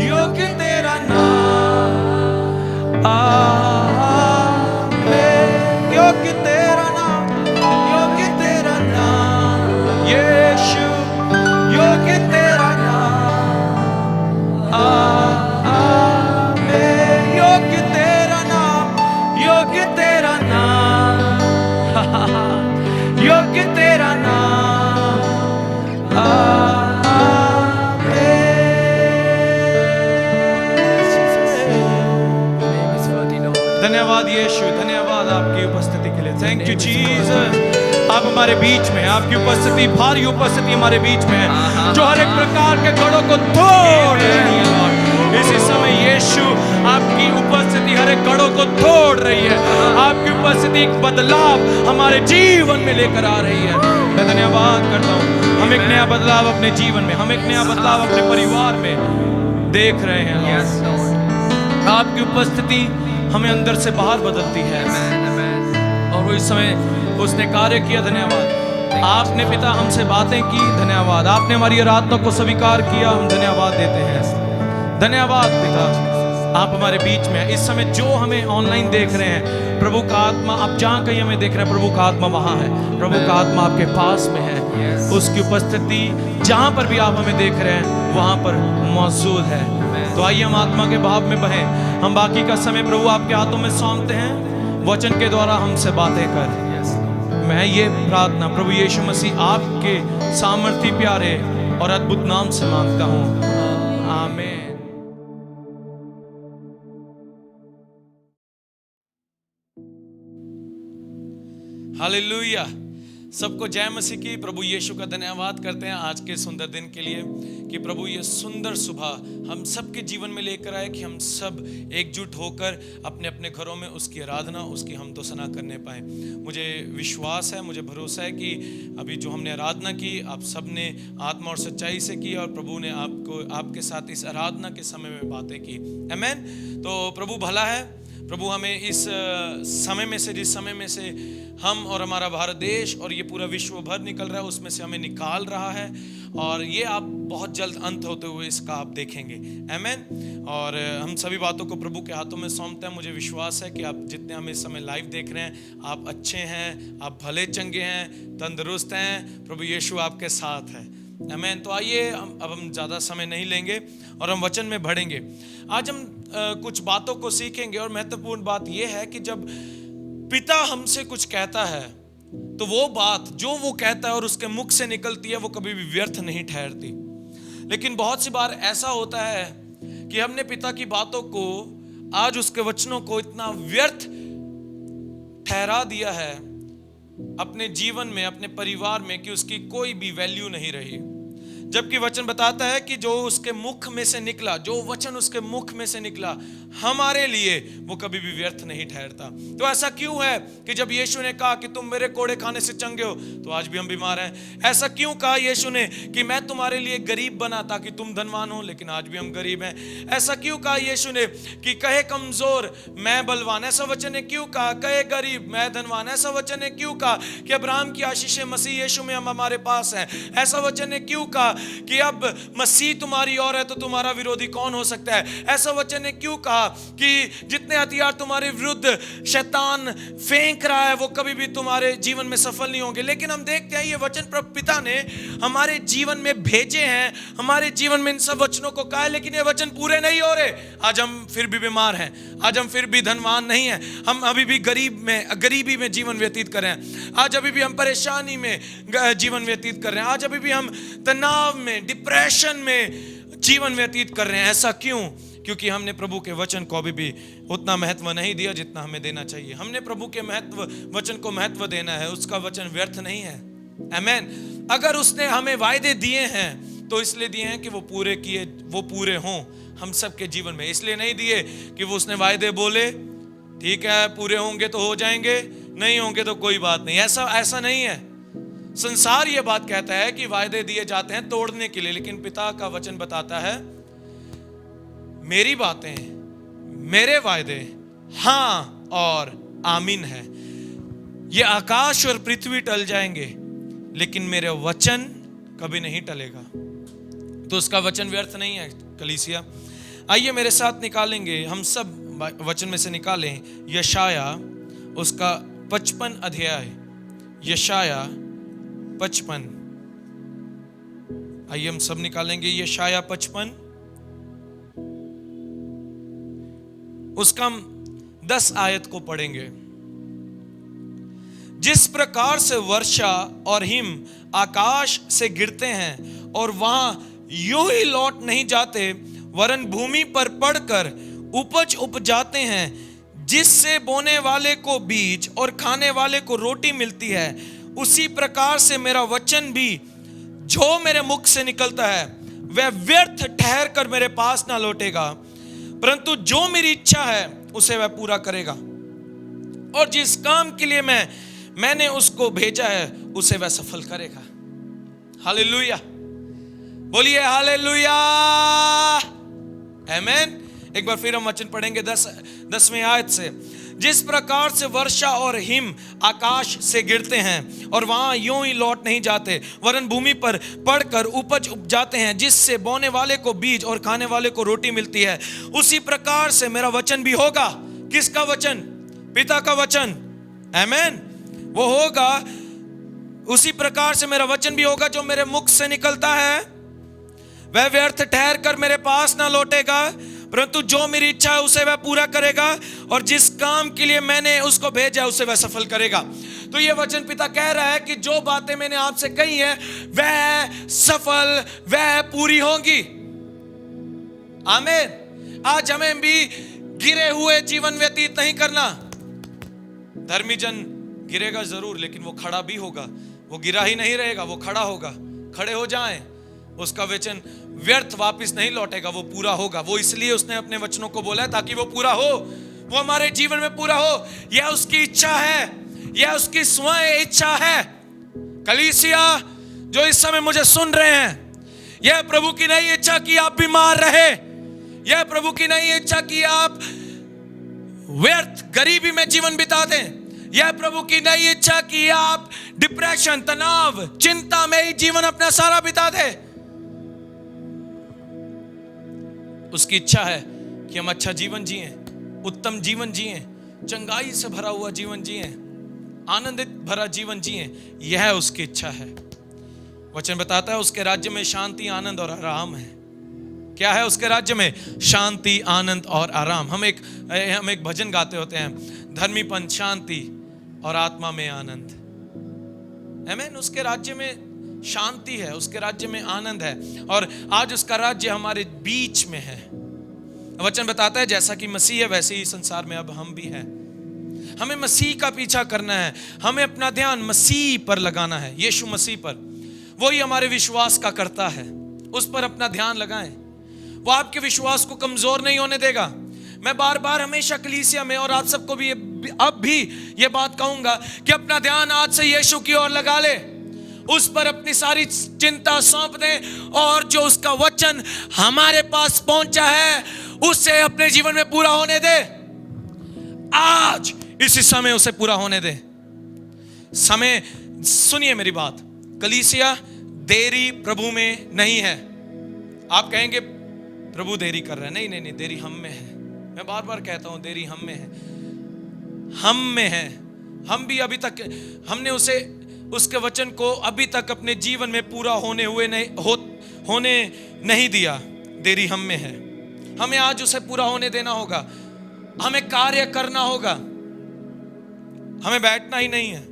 योग्य तेरा नाम, योग्य तेरा नाम, योग्य तेरा नाम यीशु, योग्य तेरा नाम, योग्य तेरा नाम, योग्य तेरा नाम, योग्य तेरा नाम, धन्यवाद यीशु, धन्यवाद आपकी उपस्थिति के लिए। थैंक यू जीसस, आप हमारे बीच में, आपकी उपस्थिति, भारी उपस्थिति हमारे बीच में है, जो हर एक प्रकार के गढ़ों को तोड़ रही है लॉर्ड। इसी समय यीशु आपकी उपस्थिति हर एक गढ़ों को तोड़ रही है, आपकी उपस्थिति एक बदलाव हमारे जीवन में लेकर आ रही है। मैं धन्यवाद करता हूँ, हम एक नया बदलाव अपने जीवन में, हम एक नया बदलाव अपने परिवार में देख रहे हैं। आपकी उपस्थिति हमें अंदर से बाहर बदलती है, और वो इस समय उसने कार्य किया। धन्यवाद, आपने पिता हमसे बातें की, धन्यवाद, आपने हमारी आराधना को स्वीकार किया, हम धन्यवाद देते हैं। धन्यवाद पिता, आप हमारे बीच में हैं। इस समय जो हमें ऑनलाइन देख रहे हैं, प्रभु का आत्मा, आप जहाँ कहीं हमें देख रहे हैं, प्रभु का आत्मा वहाँ है, प्रभु का आत्मा आपके पास में है, उसकी उपस्थिति जहाँ पर भी आप हमें देख रहे हैं वहाँ पर मौजूद है। तो आइए हम आत्मा के भाव में बहें। हम बाकी का समय प्रभु आपके हाथों में सौंपते हैं, वचन के द्वारा हमसे बातें कर। मैं ये प्रार्थना प्रभु यीशु मसीह आपके सामर्थी प्यारे और अद्भुत नाम से मांगता हूँ, आमीन। हालेलुया, सबको जय मसीह की। प्रभु यीशु का धन्यवाद करते हैं आज के सुंदर दिन के लिए, कि प्रभु ये सुंदर सुबह हम सबके जीवन में लेकर आए, कि हम सब एकजुट होकर अपने अपने घरों में उसकी आराधना, उसकी हम सना करने पाए। मुझे विश्वास है, मुझे भरोसा है कि अभी जो हमने आराधना की, आप सब ने आत्मा और सच्चाई से की, और प्रभु ने आपको, आपके साथ इस आराधना के समय में बातें की। आमीन। तो प्रभु भला है, प्रभु हमें इस समय में से, जिस समय में से हम और हमारा भारत देश और ये पूरा विश्व भर निकल रहा है, उसमें से हमें निकाल रहा है, और ये आप बहुत जल्द अंत होते हुए इसका आप देखेंगे। आमीन। और हम सभी बातों को प्रभु के हाथों में सौंपते हैं। मुझे विश्वास है कि आप जितने हमें इस समय लाइव देख रहे हैं, आप अच्छे हैं, आप भले चंगे हैं, तंदुरुस्त हैं, प्रभु यीशु आपके साथ है। आमीन। तो आइए अब हम ज़्यादा समय नहीं लेंगे और हम वचन में बढ़ेंगे। आज हम कुछ बातों को सीखेंगे, और महत्वपूर्ण बात यह है कि जब पिता हमसे कुछ कहता है, तो वो बात जो वो कहता है और उसके मुख से निकलती है, वो कभी भी व्यर्थ नहीं ठहरती। लेकिन बहुत सी बार ऐसा होता है कि हमने पिता की बातों को, आज उसके वचनों को इतना व्यर्थ ठहरा दिया है अपने जीवन में, अपने परिवार में, कि उसकी कोई भी वैल्यू नहीं रही। जबकि वचन बताता है कि जो उसके मुख में से निकला, जो वचन उसके मुख में से निकला, हमारे लिए वो कभी भी व्यर्थ नहीं ठहरता। तो ऐसा क्यों है कि जब यीशु ने कहा कि तुम मेरे कोड़े खाने से चंगे हो, तो आज भी हम बीमार हैं? ऐसा क्यों कहा यीशु ने कि मैं तुम्हारे लिए गरीब बना ताकि तुम धनवान हो, लेकिन आज भी हम गरीब हैं? ऐसा क्यों कहा यीशु ने कि कहे कमजोर मैं बलवान? ऐसा वचन ने क्यों कहा कहे गरीब मैं धनवान? ऐसा वचन ने क्यों कहा कि अब्राहम की आशीषें मसीह यीशु में हम हमारे पास हैं? ऐसा वचन ने क्यों कहा कि अब मसीह तुम्हारी ओर है तो तुम्हारा विरोधी कौन हो सकता है? ऐसा वचन ने क्यों कहा कि जितने हथियार तुम्हारे विरुद्ध शैतान फेंक रहा है, वो कभी भी तुम्हारे जीवन में सफल नहीं होंगे? लेकिन हम देखते हैं ये वचन प्रभु पिता ने हमारे जीवन में भेजे हैं, हमारे जीवन में इन सब वचनों को कहा है, लेकिन ये वचन पूरे नहीं हो रहे। आज हम फिर भी बीमार हैं, आज हम फिर भी धनवान नहीं हैं, हम अभी भी गरीबी में जीवन व्यतीत कर रहे हैं, आज अभी भी हम परेशानी में जीवन व्यतीत कर रहे हैं, आज अभी भी हम तनाव में, डिप्रेशन में जीवन व्यतीत कर रहे हैं। ऐसा क्यों? क्योंकि हमने प्रभु के वचन को अभी भी उतना महत्व नहीं दिया जितना हमें देना चाहिए। हमने प्रभु के वचन को महत्व देना है, उसका वचन व्यर्थ नहीं है। आमीन। अगर उसने हमें वायदे दिए हैं तो इसलिए दिए हैं कि वो पूरे हों हम सबके जीवन में। इसलिए नहीं दिए कि वो उसने वायदे बोले, ठीक है पूरे होंगे तो हो जाएंगे, नहीं होंगे तो कोई बात नहीं। ऐसा नहीं है। संसार ये बात कहता है कि वायदे दिए जाते हैं तोड़ने के लिए, लेकिन पिता का वचन बताता है मेरी बातें, मेरे वायदे हाँ और आमीन है। ये आकाश और पृथ्वी टल जाएंगे, लेकिन मेरे वचन कभी नहीं टलेगा। तो उसका वचन व्यर्थ नहीं है कलीसिया। आइए मेरे साथ निकालेंगे, हम सब वचन में से निकालें यशाया उसका 55 अध्याय, यशाया 55। आइए हम सब निकालेंगे यशाया 55, उसका हम 10 आयत को पढ़ेंगे। जिस प्रकार से वर्षा और हिम आकाश से गिरते हैं और वहां यूं ही लौट नहीं जाते, वरन भूमि पर पड़कर उपज उपजाते हैं, जिससे बोने वाले को बीज और खाने वाले को रोटी मिलती है, उसी प्रकार से मेरा वचन भी जो मेरे मुख से निकलता है वह व्यर्थ ठहर कर मेरे पास ना लौटेगा, परंतु जो मेरी इच्छा है उसे वह पूरा करेगा, और जिस काम के लिए मैंने उसको भेजा है उसे वह सफल करेगा। हालेलुया, बोलिए हालेलुया, आमीन। एक बार फिर हम वचन पढ़ेंगे 10वें आयत से। जिस प्रकार से वर्षा और हिम आकाश से गिरते हैं और वहां यूं ही लौट नहीं जाते, वरन भूमि पर पड़कर उपज उपजाते हैं, जिससे बोने वाले को बीज और खाने वाले को रोटी मिलती है, उसी प्रकार से मेरा वचन भी होगा। किसका वचन? पिता का वचन, आमीन। वो होगा, उसी प्रकार से मेरा वचन भी होगा जो मेरे मुख से निकलता है, वह व्यर्थ ठहर कर मेरे पास ना लौटेगा, परंतु जो मेरी इच्छा है उसे वह पूरा करेगा, और जिस काम के लिए मैंने उसको भेजा उसे वह सफल करेगा। तो ये वचन पिता कह रहा है कि जो बातें मैंने आपसे कही है वह सफल, वह पूरी होंगी। आमीन। आज हमें भी गिरे हुए जीवन व्यतीत नहीं करना। धर्मी जन गिरेगा जरूर, लेकिन वो खड़ा भी होगा। वो गिरा ही नहीं रहेगा, वो खड़ा होगा। खड़े हो जाएं, उसका वचन व्यर्थ वापस नहीं लौटेगा, वो पूरा होगा। वो इसलिए उसने अपने वचनों को बोला है ताकि वो पूरा हो, वो हमारे जीवन में पूरा हो। यह उसकी इच्छा है, यह उसकी स्वयं इच्छा है। कलीसिया जो इस समय मुझे सुन रहे हैं, यह प्रभु की नहीं इच्छा कि आप बीमार रहे, यह प्रभु की नहीं इच्छा कि आप व्यर्थ गरीबी में जीवन बिता दें, यह प्रभु की नहीं इच्छा कि आप डिप्रेशन, तनाव, चिंता में ही जीवन अपना सारा बिता दें। उसकी इच्छा है कि हम अच्छा जीवन जिएं, उत्तम जीवन जिएं, चंगाई से भरा हुआ जीवन जिएं, आनंदित भरा जीवन जिएं। यह उसकी इच्छा है। वचन बताता है उसके राज्य में शांति, आनंद और आराम है। क्या है उसके राज्य में? शांति, आनंद और आराम। हम एक भजन गाते होते हैं, धर्मीपन, शांति और आत्मा में आनंद। आमीन। उसके राज्य में शांति है, उसके राज्य में आनंद है, और आज उसका राज्य हमारे बीच में है। वचन बताता है जैसा कि मसीह है वैसे ही संसार में अब हम भी हैं। हमें मसीह का पीछा करना है, हमें अपना ध्यान मसीह पर लगाना है, यीशु मसीह पर। वही हमारे विश्वास का करता है, उस पर अपना ध्यान लगाएं। वो आपके विश्वास को कमजोर नहीं होने देगा। मैं बार बार हमेशा कलीसिया में और आप सबको भी अब भी ये बात कहूंगा कि अपना ध्यान आज से यीशु की ओर लगा ले, उस पर अपनी सारी चिंता सौंप दें, और जो उसका वचन हमारे पास पहुंचा है उसे अपने जीवन में पूरा होने दे। आज इसी समय उसे पूरा होने दे। समय, सुनिए मेरी बात, कलीसिया देरी प्रभु में नहीं है। आप कहेंगे प्रभु देरी कर रहे हैं। नहीं नहीं नहीं, देरी हम में है। मैं बार बार कहता हूं देरी हम में है, हम में है। हम भी अभी तक हमने उसके वचन को अभी तक अपने जीवन में पूरा होने नहीं दिया। देरी हम में है। हमें आज उसे पूरा होने देना होगा। हमें कार्य करना होगा, हमें बैठना ही नहीं है।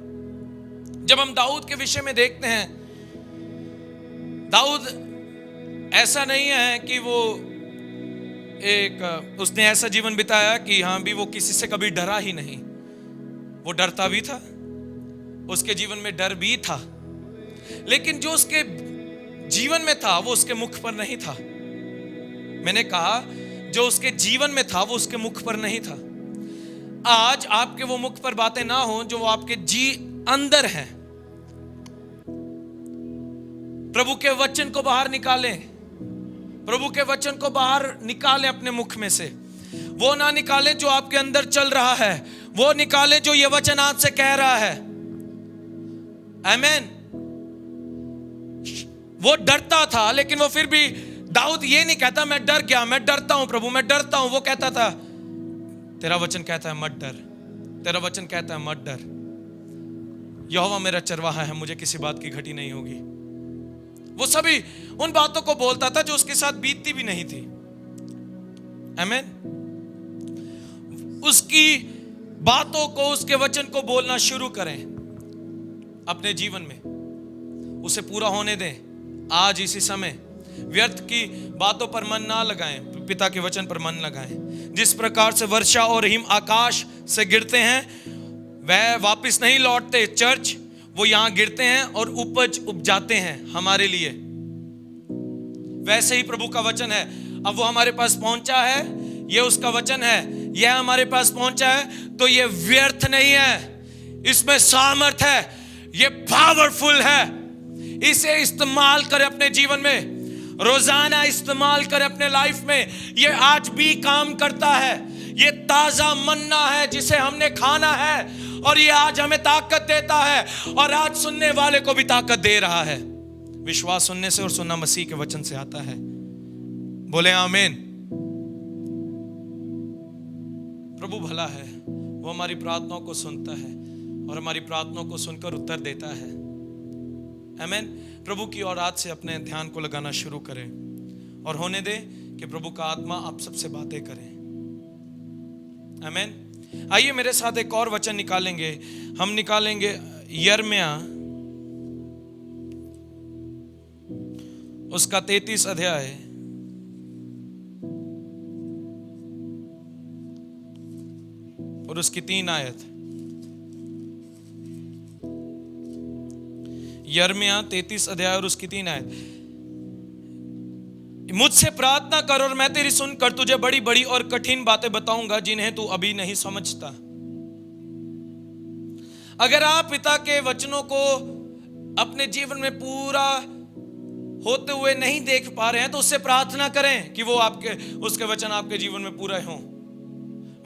जब हम दाऊद के विषय में देखते हैं, दाऊद ऐसा नहीं है कि उसने ऐसा जीवन बिताया कि हाँ भी वो किसी से कभी डरा ही नहीं। वो डरता भी था, उसके जीवन में डर भी था, लेकिन जो उसके जीवन में था वो उसके मुख पर नहीं था। मैंने कहा जो उसके जीवन में था वो उसके मुख पर नहीं था। आज आपके वो मुख पर बातें ना हो जो आपके अंदर हैं। प्रभु के वचन को बाहर निकालें, प्रभु के वचन को बाहर निकालें अपने मुख में से। वो ना निकालें जो आपके अंदर चल रहा है, वो निकालें जो ये वचन आपसे कह रहा है। आमीन। वो डरता था, लेकिन वो फिर भी, दाऊद ये नहीं कहता मैं डर गया, मैं डरता हूं प्रभु, मैं डरता हूं। वो कहता था तेरा वचन कहता है मत डर, तेरा वचन कहता है मत डर, यहोवा मेरा चरवाहा है, मुझे किसी बात की घटी नहीं होगी। वो सभी उन बातों को बोलता था जो उसके साथ बीतती भी नहीं थी। आमीन। उसकी बातों को, उसके वचन को बोलना शुरू करें अपने जीवन में, उसे पूरा होने दें। आज इसी समय व्यर्थ की बातों पर मन ना लगाएं, पिता के वचन पर मन लगाएं। जिस प्रकार से वर्षा और हिम आकाश से गिरते हैं वह वापस नहीं लौटते, चर्च, वो यहां गिरते हैं और उपज उपजाते हैं हमारे लिए, वैसे ही प्रभु का वचन है। अब वो हमारे पास पहुंचा है, ये उसका वचन है, यह हमारे पास पहुंचा है, तो ये व्यर्थ नहीं है, इसमें सामर्थ है, ये पावरफुल है। इसे इस्तेमाल करें अपने जीवन में, रोजाना इस्तेमाल करें अपने लाइफ में। ये आज भी काम करता है, ये ताजा मन्ना है जिसे हमने खाना है, और ये आज हमें ताकत देता है, और आज सुनने वाले को भी ताकत दे रहा है। विश्वास सुनने से और सुनना मसीह के वचन से आता है। बोले आमीन। प्रभु भला है, वो हमारी प्रार्थनाओं को सुनता है और हमारी प्रार्थनाओं को सुनकर उत्तर देता है। आमीन। प्रभु की और आज से अपने ध्यान को लगाना शुरू करें और होने दें कि प्रभु का आत्मा आप सबसे बातें करें। आमीन। आइए मेरे साथ एक और वचन निकालेंगे, हम निकालेंगे यिर्मयाह उसका 33 अध्याय और उसकी 3 आयत। यिर्मयाह 33 अध्याय और उसकी 3 आयत। मुझसे प्रार्थना कर और मैं तेरी सुनकर तुझे बड़ी बड़ी और कठिन बातें बताऊंगा जिन्हें तू अभी नहीं समझता। अगर आप पिता के वचनों को अपने जीवन में पूरा होते हुए नहीं देख पा रहे हैं तो उससे प्रार्थना करें कि वो उसके वचन आपके जीवन में पूरे हों।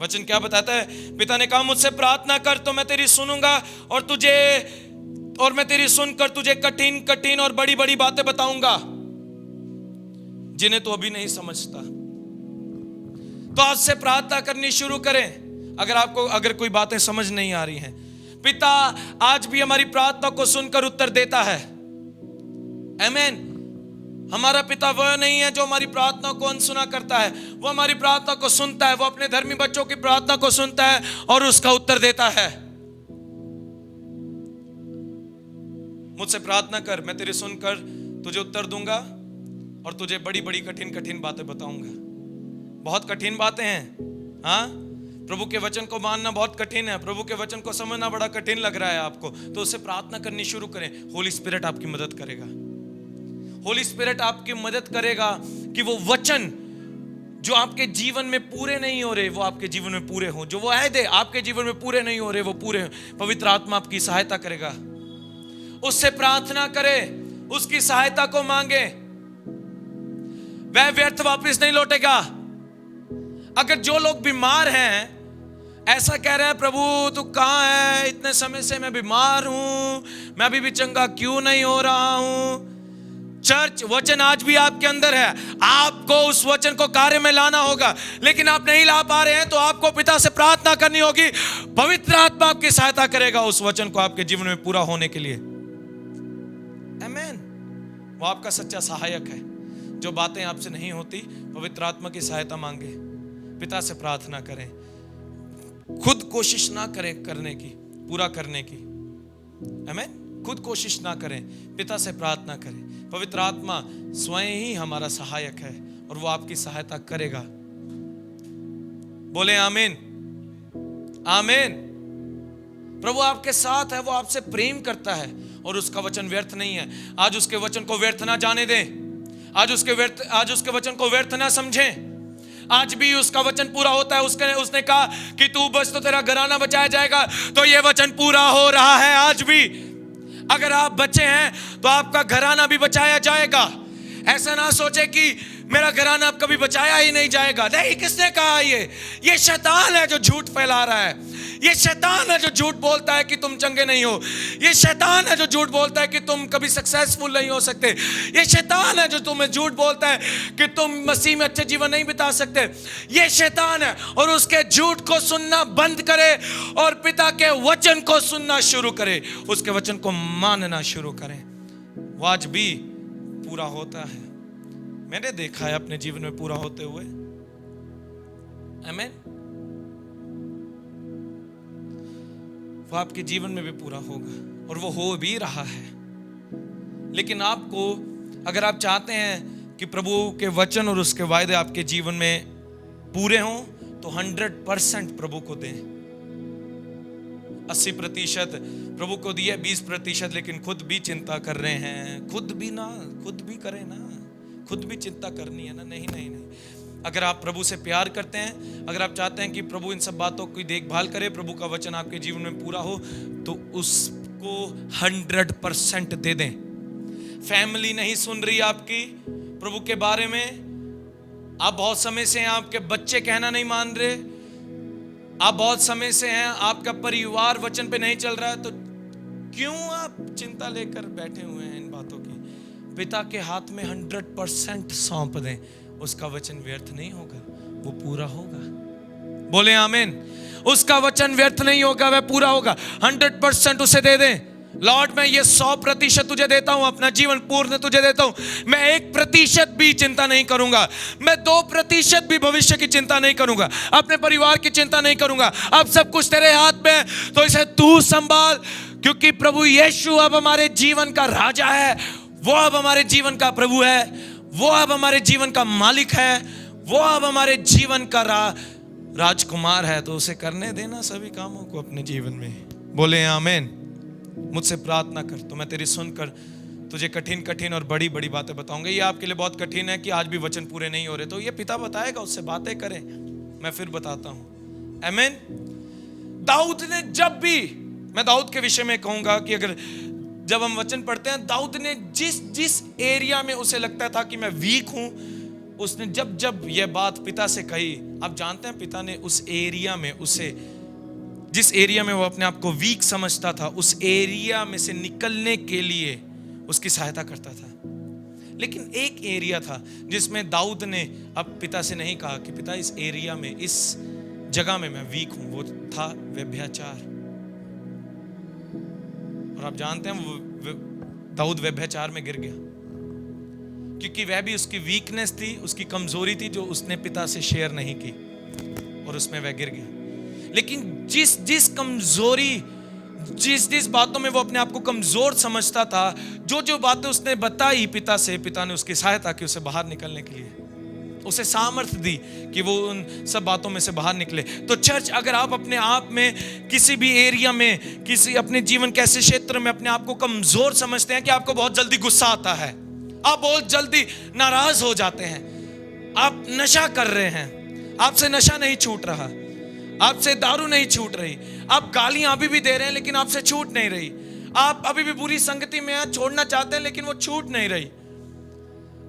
वचन क्या बताता है? पिता ने कहा मुझसे प्रार्थना कर तो मैं तेरी सुनूंगा और मैं तेरी सुनकर तुझे कठिन कठिन और बड़ी बड़ी बातें बताऊंगा जिन्हें तो अभी नहीं समझता। तो आज से प्रार्थना करनी शुरू करें। अगर कोई बातें समझ नहीं आ रही हैं, पिता आज भी हमारी प्रार्थना को सुनकर उत्तर देता है। आमीन। हमारा पिता वह नहीं है जो हमारी प्रार्थना को अनसुना करता है, वो हमारी प्रार्थना को सुनता है, वो अपने धर्मी बच्चों की प्रार्थना को सुनता है और उसका उत्तर देता है। मुझसे प्रार्थना कर, मैं तेरी सुनकर तुझे उत्तर दूंगा और तुझे बड़ी बड़ी कठिन कठिन बातें बताऊंगा। बहुत कठिन बातें हैं, हाँ। प्रभु के वचन को मानना बहुत कठिन है, प्रभु के वचन को समझना बड़ा कठिन लग रहा है आपको, तो उससे प्रार्थना करनी शुरू करें। होली स्पिरिट आपकी मदद करेगा। होली स्पिरिट आपकी मदद करेगा कि वो वचन जो आपके जीवन में पूरे नहीं हो रहे वो आपके जीवन में पूरे हो, जो वो वायदे आपके जीवन में पूरे नहीं हो रहे वो पूरे हो। पवित्र आत्मा आपकी सहायता करेगा। उससे प्रार्थना करें, उसकी सहायता को मांगे, वह व्यर्थ वापस नहीं लौटेगा। अगर जो लोग बीमार हैं ऐसा कह रहे हैं प्रभु तू कहां है, इतने समय से मैं बीमार हूं, मैं अभी भी चंगा क्यों नहीं हो रहा हूं। चर्च, वचन आज भी आपके अंदर है, आपको उस वचन को कार्य में लाना होगा, लेकिन आप नहीं ला पा रहे हैं तो आपको पिता से प्रार्थना करनी होगी। पवित्र आत्मा आपकी सहायता करेगा उस वचन को आपके जीवन में पूरा होने के लिए। आमीन। वो आपका सच्चा सहायक है। जो बातें आपसे नहीं होती, पवित्र आत्मा की सहायता मांगे, पिता से प्रार्थना करें। खुद कोशिश ना करें करने की, पूरा करने की। आमीन। खुद कोशिश ना करें, पिता से प्रार्थना करें। पवित्र आत्मा स्वयं ही हमारा सहायक है और वो आपकी सहायता करेगा। बोले आमीन। आमीन। प्रभु आपके साथ है, वो आपसे प्रेम करता है और उसका वचन व्यर्थ नहीं है। आज उसके वचन को व्यर्थ ना जाने दें। आज उसके वचन को व्यर्थ ना समझें। आज भी उसका वचन पूरा होता है। उसने कहा कि तू बच तो तेरा घराना बचाया जाएगा, तो ये वचन पूरा हो रहा है आज भी। अगर आप बचे हैं तो आपका घराना भी बचाया जाएगा। ऐसा ना सोचे कि मेरा घराना अब कभी बचाया ही नहीं जाएगा। नहीं, किसने कहा? ये शैतान है जो झूठ फैला रहा है। ये शैतान है जो झूठ बोलता है कि तुम चंगे नहीं हो। ये शैतान है जो झूठ बोलता है कि तुम कभी सक्सेसफुल नहीं हो सकते। ये शैतान है जो तुम्हें झूठ बोलता है कि तुम मसीह में अच्छे जीवन नहीं बिता सकते। ये शैतान है, और उसके झूठ को सुनना बंद करे और पिता के वचन को सुनना शुरू करे, उसके वचन को मानना शुरू करें। वो आज भी पूरा होता है। मैंने देखा है अपने जीवन में पूरा होते हुए। आमीन। वो आपके जीवन में भी पूरा होगा और वो हो भी रहा है। लेकिन आपको, अगर आप चाहते हैं कि प्रभु के वचन और उसके वायदे आपके जीवन में पूरे हों, तो 100% प्रभु को दें। 80% प्रभु को दिए, 20% लेकिन खुद भी चिंता कर रहे हैं। खुद भी करें ना, खुद भी चिंता करनी है ना। नहीं नहीं नहीं, अगर आप प्रभु से प्यार करते हैं, अगर आप चाहते हैं कि प्रभु इन सब बातों की देखभाल करे, प्रभु का वचन आपके जीवन में पूरा हो, तो उसको 100% दे दें। फैमिली नहीं सुन रही आपकी प्रभु के बारे में, आप बहुत समय से हैं आपके बच्चे कहना नहीं मान रहे, आप बहुत समय से हैं आपका परिवार वचन पे नहीं चल रहा है, तो क्यों आप चिंता लेकर बैठे हुए हैं इन बातों की? पिता के हाथ में 100% सौंप दें, उसका वचन व्यर्थ नहीं होगा, वो पूरा होगा। बोले आमीन। उसका वचन व्यर्थ नहीं होगा, वह पूरा होगा। 100% उसे दे दें। लॉर्ड, मैं ये 100% तुझे देता हूं, अपना जीवन पूर्ण तुझे देता हूं। मैं 1% भी चिंता नहीं करूंगा, मैं 2% भी भविष्य की चिंता नहीं करूंगा, अपने परिवार की चिंता नहीं करूंगा। अब सब कुछ तेरे हाथ में है, तो इसे तू संभाल, क्योंकि प्रभु यीशु अब हमारे जीवन का राजा है। वो अब हमारे जीवन का प्रभु है, वो अब हमारे जीवन का मालिक है, वो अब हमारे जीवन का राजकुमार है। तो उसे करने देना सभी कामों को अपने जीवन में। बोले आमीन। मुझसे प्रार्थना कर, तो मैं तेरी सुनकर तुझे कठिन कठिन और बड़ी बड़ी बातें बताऊंगा। ये आपके लिए बहुत कठिन है कि आज भी वचन पूरे नहीं हो रहे, तो ये पिता बताएगा, उससे बातें करें। मैं फिर बताता हूं। आमीन। दाऊद ने जब भी, मैं दाऊद के विषय में कहूंगा कि अगर जब हम वचन पढ़ते हैं, दाऊद ने जिस एरिया में उसे लगता था कि मैं वीक हूं, उसने जब यह बात पिता से कही, आप जानते हैं पिता ने उस एरिया में उसे, जिस एरिया में वो अपने आप को वीक समझता था, उस एरिया में से निकलने के लिए उसकी सहायता करता था। लेकिन एक एरिया था जिसमें दाऊद ने अब पिता से नहीं कहा कि पिता इस एरिया में, इस जगह में मैं वीक हूं, वो था व्यभिचार। और आप जानते हैं दाऊद व्यभिचार में गिर गया, क्योंकि वह भी उसकी वीकनेस थी, उसकी कमजोरी थी जो उसने पिता से शेयर नहीं की, और उसमें वह गिर गया। लेकिन जिस कमजोरी, जिस बातों में वो अपने आप को कमजोर समझता था, जो बातें उसने बताई पिता से, पिता ने उसकी सहायता की उसे बाहर निकलने के लिए, उसे सामर्थ्य दी कि वो उन सब बातों में से बाहर निकले। तो चर्च, अगर आप अपने आप में किसी भी एरिया में, किसी अपने जीवन के ऐसे क्षेत्र में अपने आप को कमजोर समझते हैं कि आपको बहुत जल्दी गुस्सा आता है, आप बहुत जल्दी नाराज हो जाते हैं, आप नशा कर रहे हैं, आपसे नशा नहीं छूट रहा, आपसे दारू नहीं छूट रही, आप गालियां अभी भी दे रहे हैं लेकिन आपसे छूट नहीं रही, आप अभी भी बुरी संगति में हैं, छोड़ना चाहते हैं लेकिन वो छूट नहीं रही,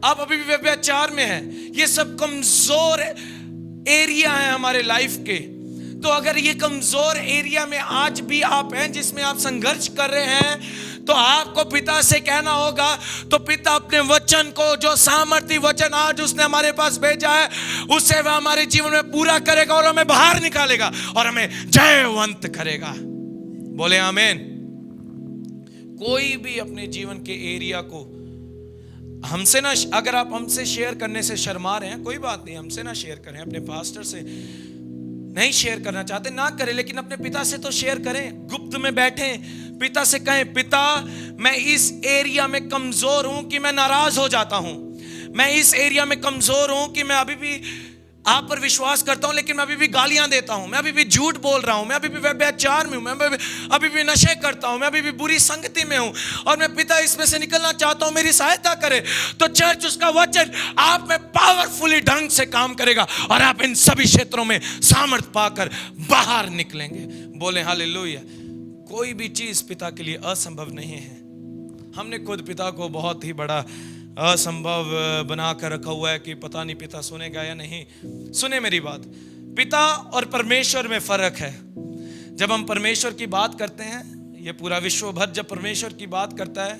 आप अभी भी व्यभिचार में हैं, ये सब कमजोर एरिया है हमारे लाइफ के। तो अगर ये कमजोर एरिया में आज भी आप हैं, जिसमें आप संघर्ष कर रहे हैं, तो आपको पिता से कहना होगा, तो पिता अपने वचन को, जो सामर्थ्य वचन आज उसने हमारे पास भेजा है, उसे वह हमारे जीवन में पूरा करेगा और हमें बाहर निकालेगा और हमें जयवंत करेगा। बोले आमीन। कोई भी अपने जीवन के एरिया को हमसे ना, अगर आप हमसे शेयर करने से शर्मा रहे हैं, कोई बात नहीं, हमसे ना शेयर करें, अपने पास्टर से नहीं शेयर करना चाहते ना करें, लेकिन अपने पिता से तो शेयर करें। गुप्त में बैठे पिता से कहें, पिता मैं इस एरिया में कमजोर हूं कि मैं नाराज हो जाता हूं, मैं इस एरिया में कमजोर हूं कि मैं अभी भी आप पर विश्वास करता हूं लेकिन मैं अभी भी गालियां देता हूं, मैं अभी भी झूठ बोल रहा हूं, मैं अभी भी व्यभिचार में हूं, मैं अभी भी नशे करता हूं, मैं अभी भी बुरी संगति में हूं और मैं पिता इसमें से निकलना चाहता हूं, मेरी सहायता करे। तो चर्च, उसका वचन आप में पावरफुली ढंग से काम करेगा और आप इन सभी क्षेत्रों में सामर्थ पाकर बाहर निकलेंगे। बोले हालेलुया। कोई भी चीज पिता के लिए असंभव नहीं है। हमने खुद पिता को बहुत ही बड़ा असंभव बना कर रखा हुआ है कि पता नहीं पिता सुनेगा या नहीं। सुने मेरी बात, पिता और परमेश्वर में फर्क है। जब हम परमेश्वर की बात करते हैं, ये पूरा विश्व भर जब परमेश्वर की बात करता है,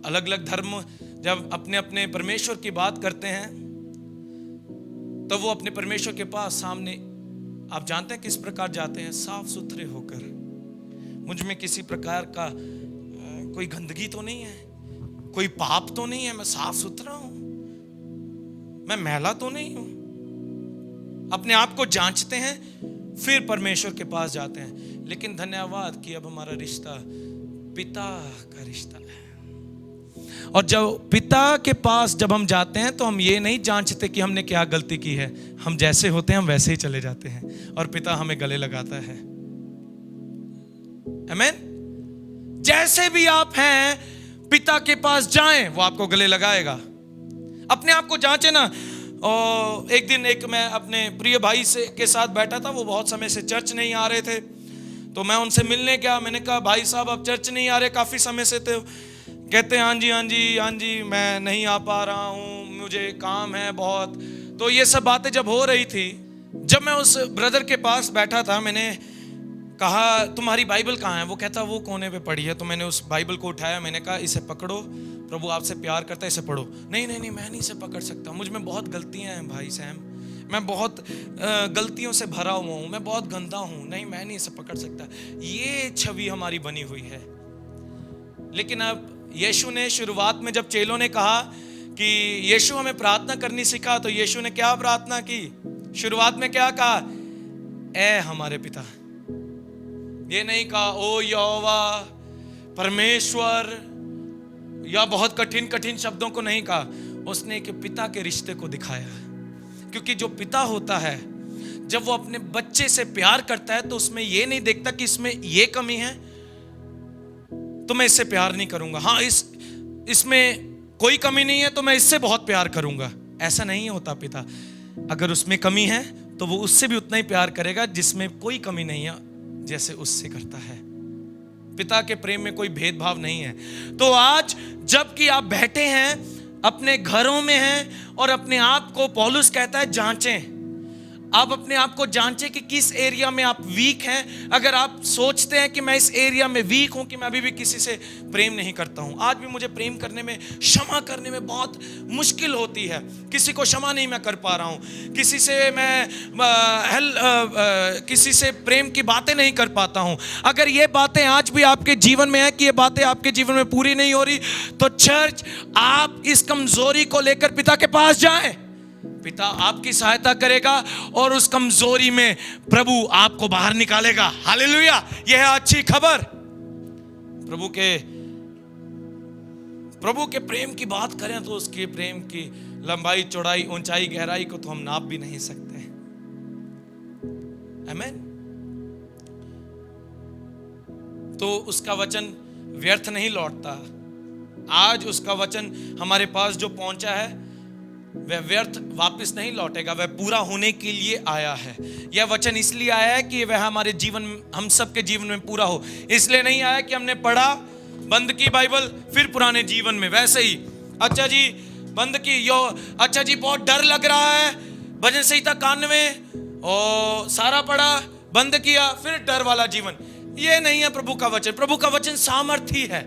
अलग अलग धर्म जब अपने अपने परमेश्वर की बात करते हैं, तो वो अपने परमेश्वर के पास सामने, आप जानते हैं किस प्रकार जाते हैं? साफ सुथरे होकर। मुझ में किसी प्रकार का कोई गंदगी तो नहीं है, कोई पाप तो नहीं है, मैं साफ सुथरा हूं, मैं मैला तो नहीं हूं। अपने आप को जांचते हैं, फिर परमेश्वर के पास जाते हैं। लेकिन धन्यवाद कि अब हमारा रिश्ता पिता का रिश्ता है। और जब पिता के पास जब हम जाते हैं तो हम ये नहीं जांचते कि हमने क्या गलती की है, हम जैसे होते हैं हम वैसे ही चले जाते हैं और पिता हमें गले लगाता है। आमीन। जैसे भी आप हैं, पिता के पास जाएं, वो आपको गले लगाएगा। अपने आप को जांचे ना। और एक दिन मैं अपने प्रिय भाई के साथ बैठा था, वो बहुत समय से चर्च नहीं आ रहे थे, तो मैं उनसे मिलने गया। मैंने कहा भाई साहब आप चर्च नहीं आ रहे काफी समय से? थे कहते हाँ जी मैं नहीं आ पा रहा हूँ, मुझे काम है बहुत। तो ये सब बातें जब हो रही थी, जब मैं उस ब्रदर के पास बैठा था, मैंने कहा तुम्हारी बाइबल कहाँ है? वो कहता वो कोने पे पड़ी है। तो मैंने उस बाइबल को उठाया, मैंने कहा इसे पकड़ो, प्रभु आपसे प्यार करता है, इसे पढ़ो। नहीं मैं नहीं इसे पकड़ सकता, मुझ में बहुत गलतियां हैं भाई सैम, मैं बहुत गलतियों से भरा हुआ हूँ, मैं बहुत गंदा हूँ, नहीं मैं नहीं इसे पकड़ सकता। ये छवि हमारी बनी हुई है। लेकिन अब यीशु ने शुरुआत में जब चेलों ने कहा कि यीशु हमें प्रार्थना करनी सिखा, तो यीशु ने क्या प्रार्थना की? शुरुआत में क्या कहा? ऐ हमारे पिता। ये नहीं कहा ओ यहोवा परमेश्वर, या बहुत कठिन शब्दों को नहीं कहा। उसने कि पिता के रिश्ते को दिखाया। क्योंकि जो पिता होता है, जब वो अपने बच्चे से प्यार करता है, तो उसमें ये नहीं देखता कि इसमें ये कमी है तो मैं इससे प्यार नहीं करूंगा, हाँ इसमें कोई कमी नहीं है तो मैं इससे बहुत प्यार करूंगा। ऐसा नहीं होता पिता। अगर उसमें कमी है तो वो उससे भी उतना ही प्यार करेगा जिसमें कोई कमी नहीं है, जैसे उससे करता है। पिता के प्रेम में कोई भेदभाव नहीं है। तो आज जबकि आप बैठे हैं, अपने घरों में हैं, और अपने आप को पौलुस कहता है जांचें। आप अपने आप को जांचें कि किस एरिया में आप वीक हैं। अगर आप सोचते हैं कि मैं इस एरिया में वीक हूं, कि मैं अभी भी किसी से प्रेम नहीं करता हूं, आज भी मुझे प्रेम करने में, क्षमा करने में बहुत मुश्किल होती है, किसी को क्षमा नहीं मैं कर पा रहा हूं, किसी से मैं किसी से प्रेम की बातें नहीं कर पाता हूं। अगर ये बातें आज भी आपके जीवन में है कि ये बातें आपके जीवन में पूरी नहीं हो रही, तो चर्च आप इस कमजोरी को लेकर पिता के पास जाएं। पिता आपकी सहायता करेगा और उस कमजोरी में प्रभु आपको बाहर निकालेगा। हालेलुया। यह है अच्छी खबर। प्रभु के प्रेम की बात करें तो उसके प्रेम की लंबाई, चौड़ाई, ऊंचाई, गहराई को तो हम नाप भी नहीं सकते। आमीन। तो उसका वचन व्यर्थ नहीं लौटता। आज उसका वचन हमारे पास जो पहुंचा है वह व्यर्थ वापस नहीं लौटेगा, वह पूरा होने के लिए आया है। यह वचन इसलिए आया है कि वह हमारे जीवन, हम सबके जीवन में पूरा हो। इसलिए नहीं आया कि हमने पढ़ा, बंद की बाइबल, फिर पुराने जीवन में वैसे ही अच्छा जी बंद की, अच्छा जी बहुत डर लग रहा है, भजन संहिता 91 और सारा पढ़ा, बंद किया, फिर डर वाला जीवन। ये नहीं है प्रभु का वचन। प्रभु का वचन सामर्थी है,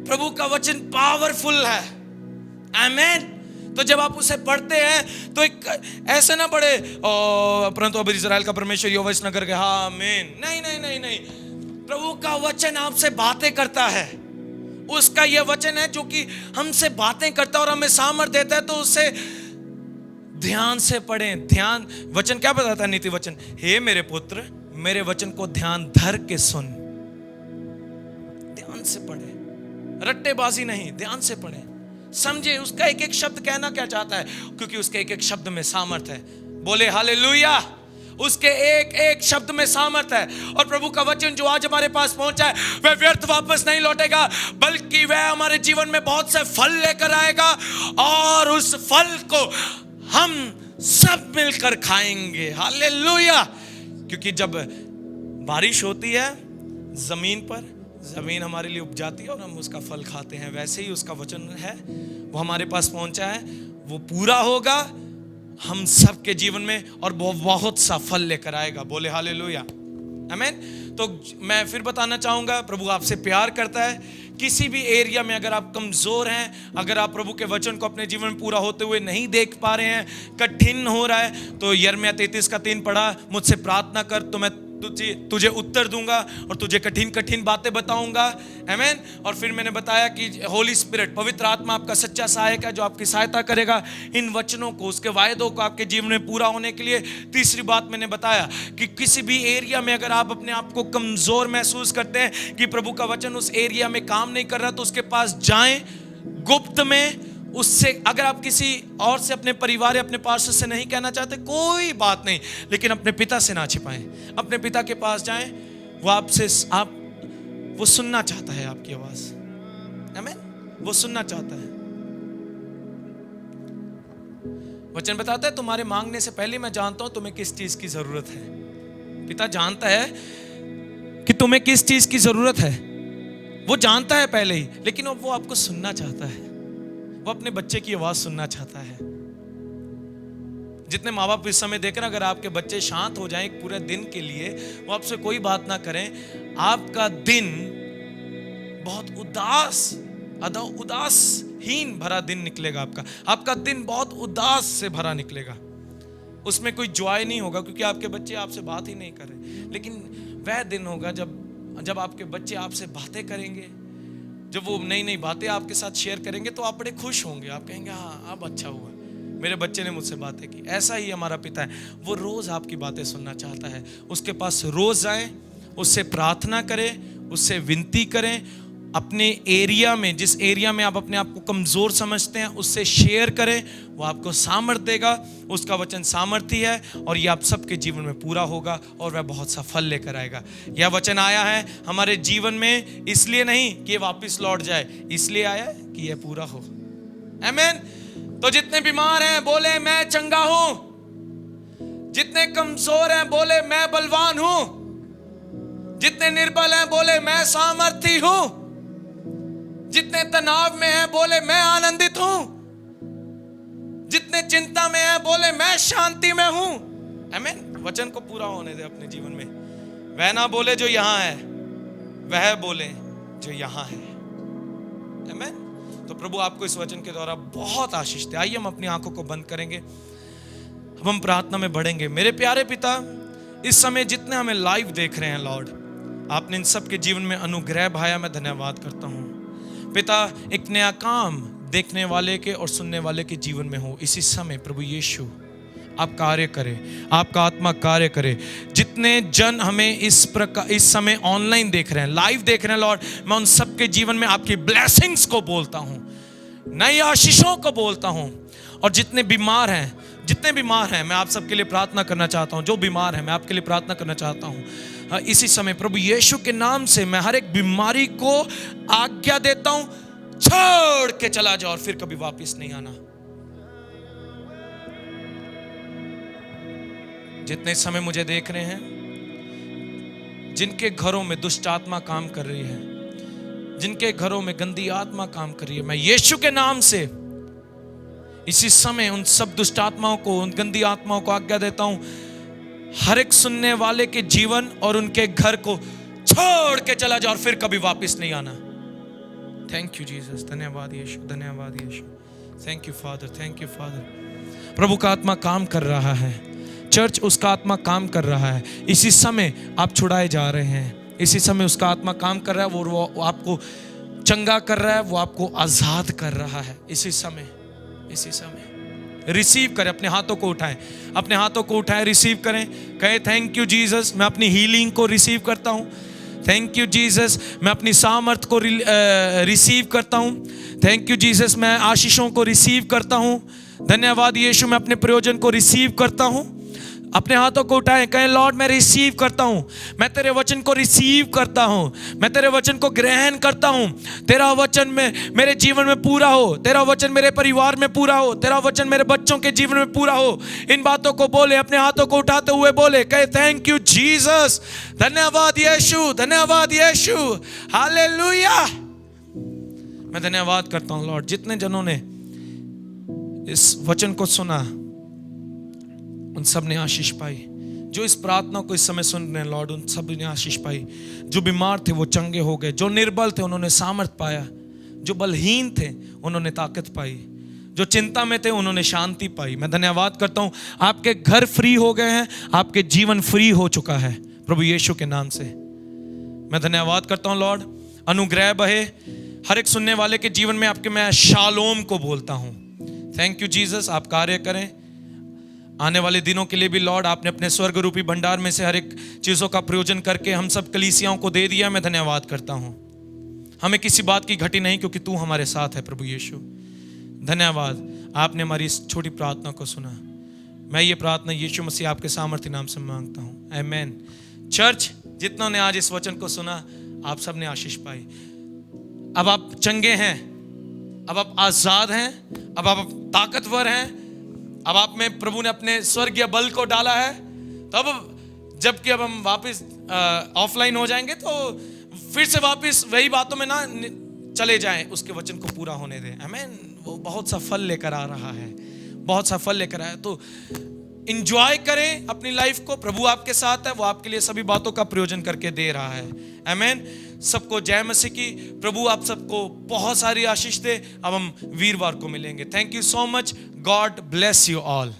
प्रभु का वचन पावरफुल है। आमीन। तो जब आप उसे पढ़ते हैं तो एक ऐसे ना पढ़े परंतु अब इजराइल का परमेश्वर यहोवा इस नगर के, हाँ आमीन। नहीं। प्रभु का वचन आपसे बातें करता है। उसका यह वचन है जो कि हमसे बातें करता है और हमें सामर्थ्य देता है। तो उसे ध्यान से पढ़ें। ध्यान वचन क्या बताता है? नीति वचन, हे मेरे पुत्र मेरे वचन को ध्यान धर के सुन। ध्यान से पढ़े, रट्टेबाजी नहीं, ध्यान से पढ़े, समझे उसका एक एक शब्द कहना क्या चाहता है, क्योंकि उसके एक एक शब्द में सामर्थ्य है। बोले हालेलुया। उसके एक एक शब्द में सामर्थ्य है। और प्रभु का वचन जो आज हमारे पास पहुंचा है वह व्यर्थ वापस नहीं लौटेगा, बल्कि वह हमारे जीवन में बहुत से फल लेकर आएगा और उस फल को हम सब मिलकर खाएंगे। हालेलुया। क्योंकि जब बारिश होती है जमीन पर, जमीन हमारे लिए उपजाती है और हम उसका फल खाते हैं। वैसे ही उसका वचन है, वो हमारे पास पहुंचा है, वो पूरा होगा हम सबके जीवन में और वो बहुत सा फल लेकर आएगा। बोले हालेलुया। आमीन। तो मैं फिर बताना चाहूंगा, प्रभु आपसे प्यार करता है। किसी भी एरिया में अगर आप कमजोर हैं, अगर आप प्रभु के वचन को अपने जीवन में पूरा होते हुए नहीं देख पा रहे हैं, कठिन हो रहा है, तो यिर्मयाह 33:3 पढ़ा, मुझसे प्रार्थना कर तो मैं तुझे उत्तर दूंगा और तुझे कठिन कठिन बातें बताऊंगा। आमीन। और फिर मैंने बताया कि होली स्पिरिट, पवित्र आत्मा आपका सच्चा सहायक है जो आपकी सहायता करेगा इन वचनों को, उसके वायदों को आपके जीवन में पूरा होने के लिए। तीसरी बात मैंने बताया कि किसी भी एरिया में अगर आप अपने आप को कमजोर महसूस करते हैं कि प्रभु का वचन उस एरिया में काम नहीं कर रहा, तो उसके पास जाएं गुप्त में। उससे अगर आप किसी और से, अपने परिवार या अपने पार्षद से नहीं कहना चाहते, कोई बात नहीं, लेकिन अपने पिता से ना छिपाएं। अपने पिता के पास जाएं, वो आपसे वो सुनना चाहता है आपकी आवाज। आमीन। वो सुनना चाहता है। वचन बताता है तुम्हारे मांगने से पहले मैं जानता हूं तुम्हें किस चीज की जरूरत है। पिता जानता है कि तुम्हें किस चीज की जरूरत है, वो जानता है पहले ही, लेकिन अब वो आपको सुनना चाहता है। वो अपने बच्चे की आवाज सुनना चाहता है। जितने माँ बाप इस समय देख रहे हैं, अगर आपके बच्चे शांत हो जाएं पूरे दिन के लिए, वो आपसे कोई बात ना करें, आपका दिन बहुत उदासहीन भरा दिन निकलेगा। आपका दिन बहुत उदास से भरा निकलेगा। उसमें कोई जॉय नहीं होगा, क्योंकि आपके बच्चे आपसे बात ही नहीं कर रहे। लेकिन वह दिन होगा जब आपके बच्चे आपसे बातें करेंगे, जब वो नई नई बातें आपके साथ शेयर करेंगे, तो आप बड़े खुश होंगे। आप कहेंगे हाँ अब अच्छा हुआ, मेरे बच्चे ने मुझसे बातें की। ऐसा ही हमारा पिता है, वो रोज आपकी बातें सुनना चाहता है। उसके पास रोज जाएं, उससे प्रार्थना करें, उससे विनती करें। अपने एरिया में, जिस एरिया में आप अपने आप को कमजोर समझते हैं, उससे शेयर करें। वो आपको सामर्थ्य देगा। उसका वचन सामर्थ्य है और ये आप सबके जीवन में पूरा होगा और वह बहुत सा फल लेकर आएगा। यह वचन आया है हमारे जीवन में इसलिए नहीं कि वापस लौट जाए, इसलिए आया है कि यह पूरा हो। आमीन। तो जितने बीमार हैं बोले मैं चंगा हूं, जितने कमजोर हैं बोले मैं बलवान हूं, जितने निर्बल हैं बोले मैं सामर्थी हूं, जितने तनाव में हैं बोले मैं आनंदित हूं, जितने चिंता में हैं बोले मैं शांति में हूं। आमीन। वचन को पूरा होने दे अपने जीवन में। वह ना बोले जो यहां है, वह बोले जो यहां है। आमीन। तो प्रभु आपको इस वचन के द्वारा बहुत आशीष दे। आइए हम अपनी आंखों को बंद करेंगे, अब हम प्रार्थना में बढ़ेंगे। मेरे प्यारे पिता, इस समय जितने हमें लाइव देख रहे हैं लॉर्ड, आपने इन सब के जीवन में अनुग्रह भाया, मैं धन्यवाद करता हूं पिता। एक नया काम देखने वाले के और सुनने वाले के जीवन में हो इसी समय प्रभु यीशु, आप कार्य करें, आपका आत्मा कार्य करे। जितने जन हमें इस समय ऑनलाइन देख रहे हैं, लाइव देख रहे हैं लॉर्ड, मैं उन सबके जीवन में आपकी ब्लेसिंग्स को बोलता हूं, नई आशीषों को बोलता हूं। और जितने बीमार हैं मैं आप सबके लिए प्रार्थना करना चाहता हूं। जो बीमार हैं मैं आपके लिए प्रार्थना करना चाहता हूं। इसी समय प्रभु यीशु के नाम से मैं हर एक बीमारी को आज्ञा देता हूं, छोड़ के चला जाओ और फिर कभी वापस नहीं आना। जितने समय मुझे देख रहे हैं, जिनके घरों में दुष्ट आत्मा काम कर रही है, जिनके घरों में गंदी आत्मा काम कर रही है, मैं यीशु के नाम से इसी समय उन सब दुष्ट आत्माओं को, उन गंदी आत्माओं को आज्ञा देता हूं, हर एक सुनने वाले के जीवन और उनके घर को छोड़ के चला जाओ और फिर कभी वापस नहीं आना। Thank you Jesus. धन्यवाद यीशु, धन्यवाद Yeshu. Thank you father, thank you father. प्रभु का आत्मा काम कर रहा है, चर्च उसका आत्मा काम कर रहा है। इसी समय आप छुड़ाए जा रहे हैं, इसी समय उसका आत्मा काम कर रहा है। वो आपको चंगा कर रहा है, वो आपको आजाद कर रहा है। इसी समय रिसीव करें। अपने हाथों को उठाएं, अपने हाथों को उठाएं, रिसीव करें। कहे थैंक यू जीसस, मैं अपनी हीलिंग को रिसीव करता हूं। थैंक यू जीसस, मैं अपनी सामर्थ को रिसीव करता हूं। थैंक यू जीसस, मैं आशीषों को रिसीव करता हूं। धन्यवाद यीशु, मैं अपने प्रयोजन को रिसीव करता हूं। अपने हाथों को उठाएं, कहें लॉर्ड मैं रिसीव करता हूं, मैं तेरे वचन को रिसीव करता हूं, मैं तेरे वचन को ग्रहण करता हूं। तेरा वचन में मेरे जीवन में पूरा हो, तेरा वचन मेरे परिवार में पूरा हो, तेरा वचन मेरे बच्चों के जीवन में पूरा हो। इन बातों को बोले, अपने हाथों को उठाते हुए बोले, कहे थैंक यू जीसस, धन्यवाद यीशु, धन्यवाद यीशु, हालेलुया। मैं धन्यवाद करता हूं लॉर्ड, जितने जनों ने इस वचन को सुना उन सब ने आशीष पाई। जो इस प्रार्थना को इस समय सुन रहे हैं लॉर्ड, उन सब ने आशीष पाई। जो बीमार थे वो चंगे हो गए, जो निर्बल थे उन्होंने सामर्थ पाया, जो बलहीन थे उन्होंने ताकत पाई, जो चिंता में थे उन्होंने शांति पाई। मैं धन्यवाद करता हूं, आपके घर फ्री हो गए हैं, आपके जीवन फ्री हो चुका है प्रभु यीशु के नाम से। मैं धन्यवाद करता हूं लॉर्ड, अनुग्रह बहे हर एक सुनने वाले के जीवन में। आपके मैं शालोम को बोलता हूं। थैंक यू जीसस, आप कार्य करें आने वाले दिनों के लिए भी लॉर्ड। आपने अपने स्वर्ग रूपी भंडार में से हर एक चीज़ों का प्रयोजन करके हम सब कलीसियाओं को दे दिया। मैं धन्यवाद करता हूं, हमें किसी बात की घटी नहीं, क्योंकि तू हमारे साथ है प्रभु यीशु। धन्यवाद, आपने हमारी इस छोटी प्रार्थना को सुना। मैं ये प्रार्थना यीशु मसीह आपके सामर्थ्य नाम से मांगता हूँ, आमेन। चर्च, जितनों ने आज इस वचन को सुना, आप सब ने आशीष पाई। अब आप चंगे हैं, अब आप आजाद हैं, अब आप ताकतवर हैं, अब आप में प्रभु ने अपने स्वर्गीय बल को डाला है। तो अब जबकि अब हम वापस ऑफलाइन हो जाएंगे तो फिर से वापस वही बातों में ना चले जाएं, उसके वचन को पूरा होने दें, आमीन। वो बहुत सा फल लेकर आ रहा है, बहुत सा फल लेकर आया। तो इंजॉय करें अपनी लाइफ को, प्रभु आपके साथ है, वो आपके लिए सभी बातों का प्रयोजन करके दे रहा है, आमीन। सबको जय मसीह की। प्रभु आप सबको बहुत सारी आशीष दे। अब हम वीरवार को मिलेंगे। Thank you so much, God bless you all.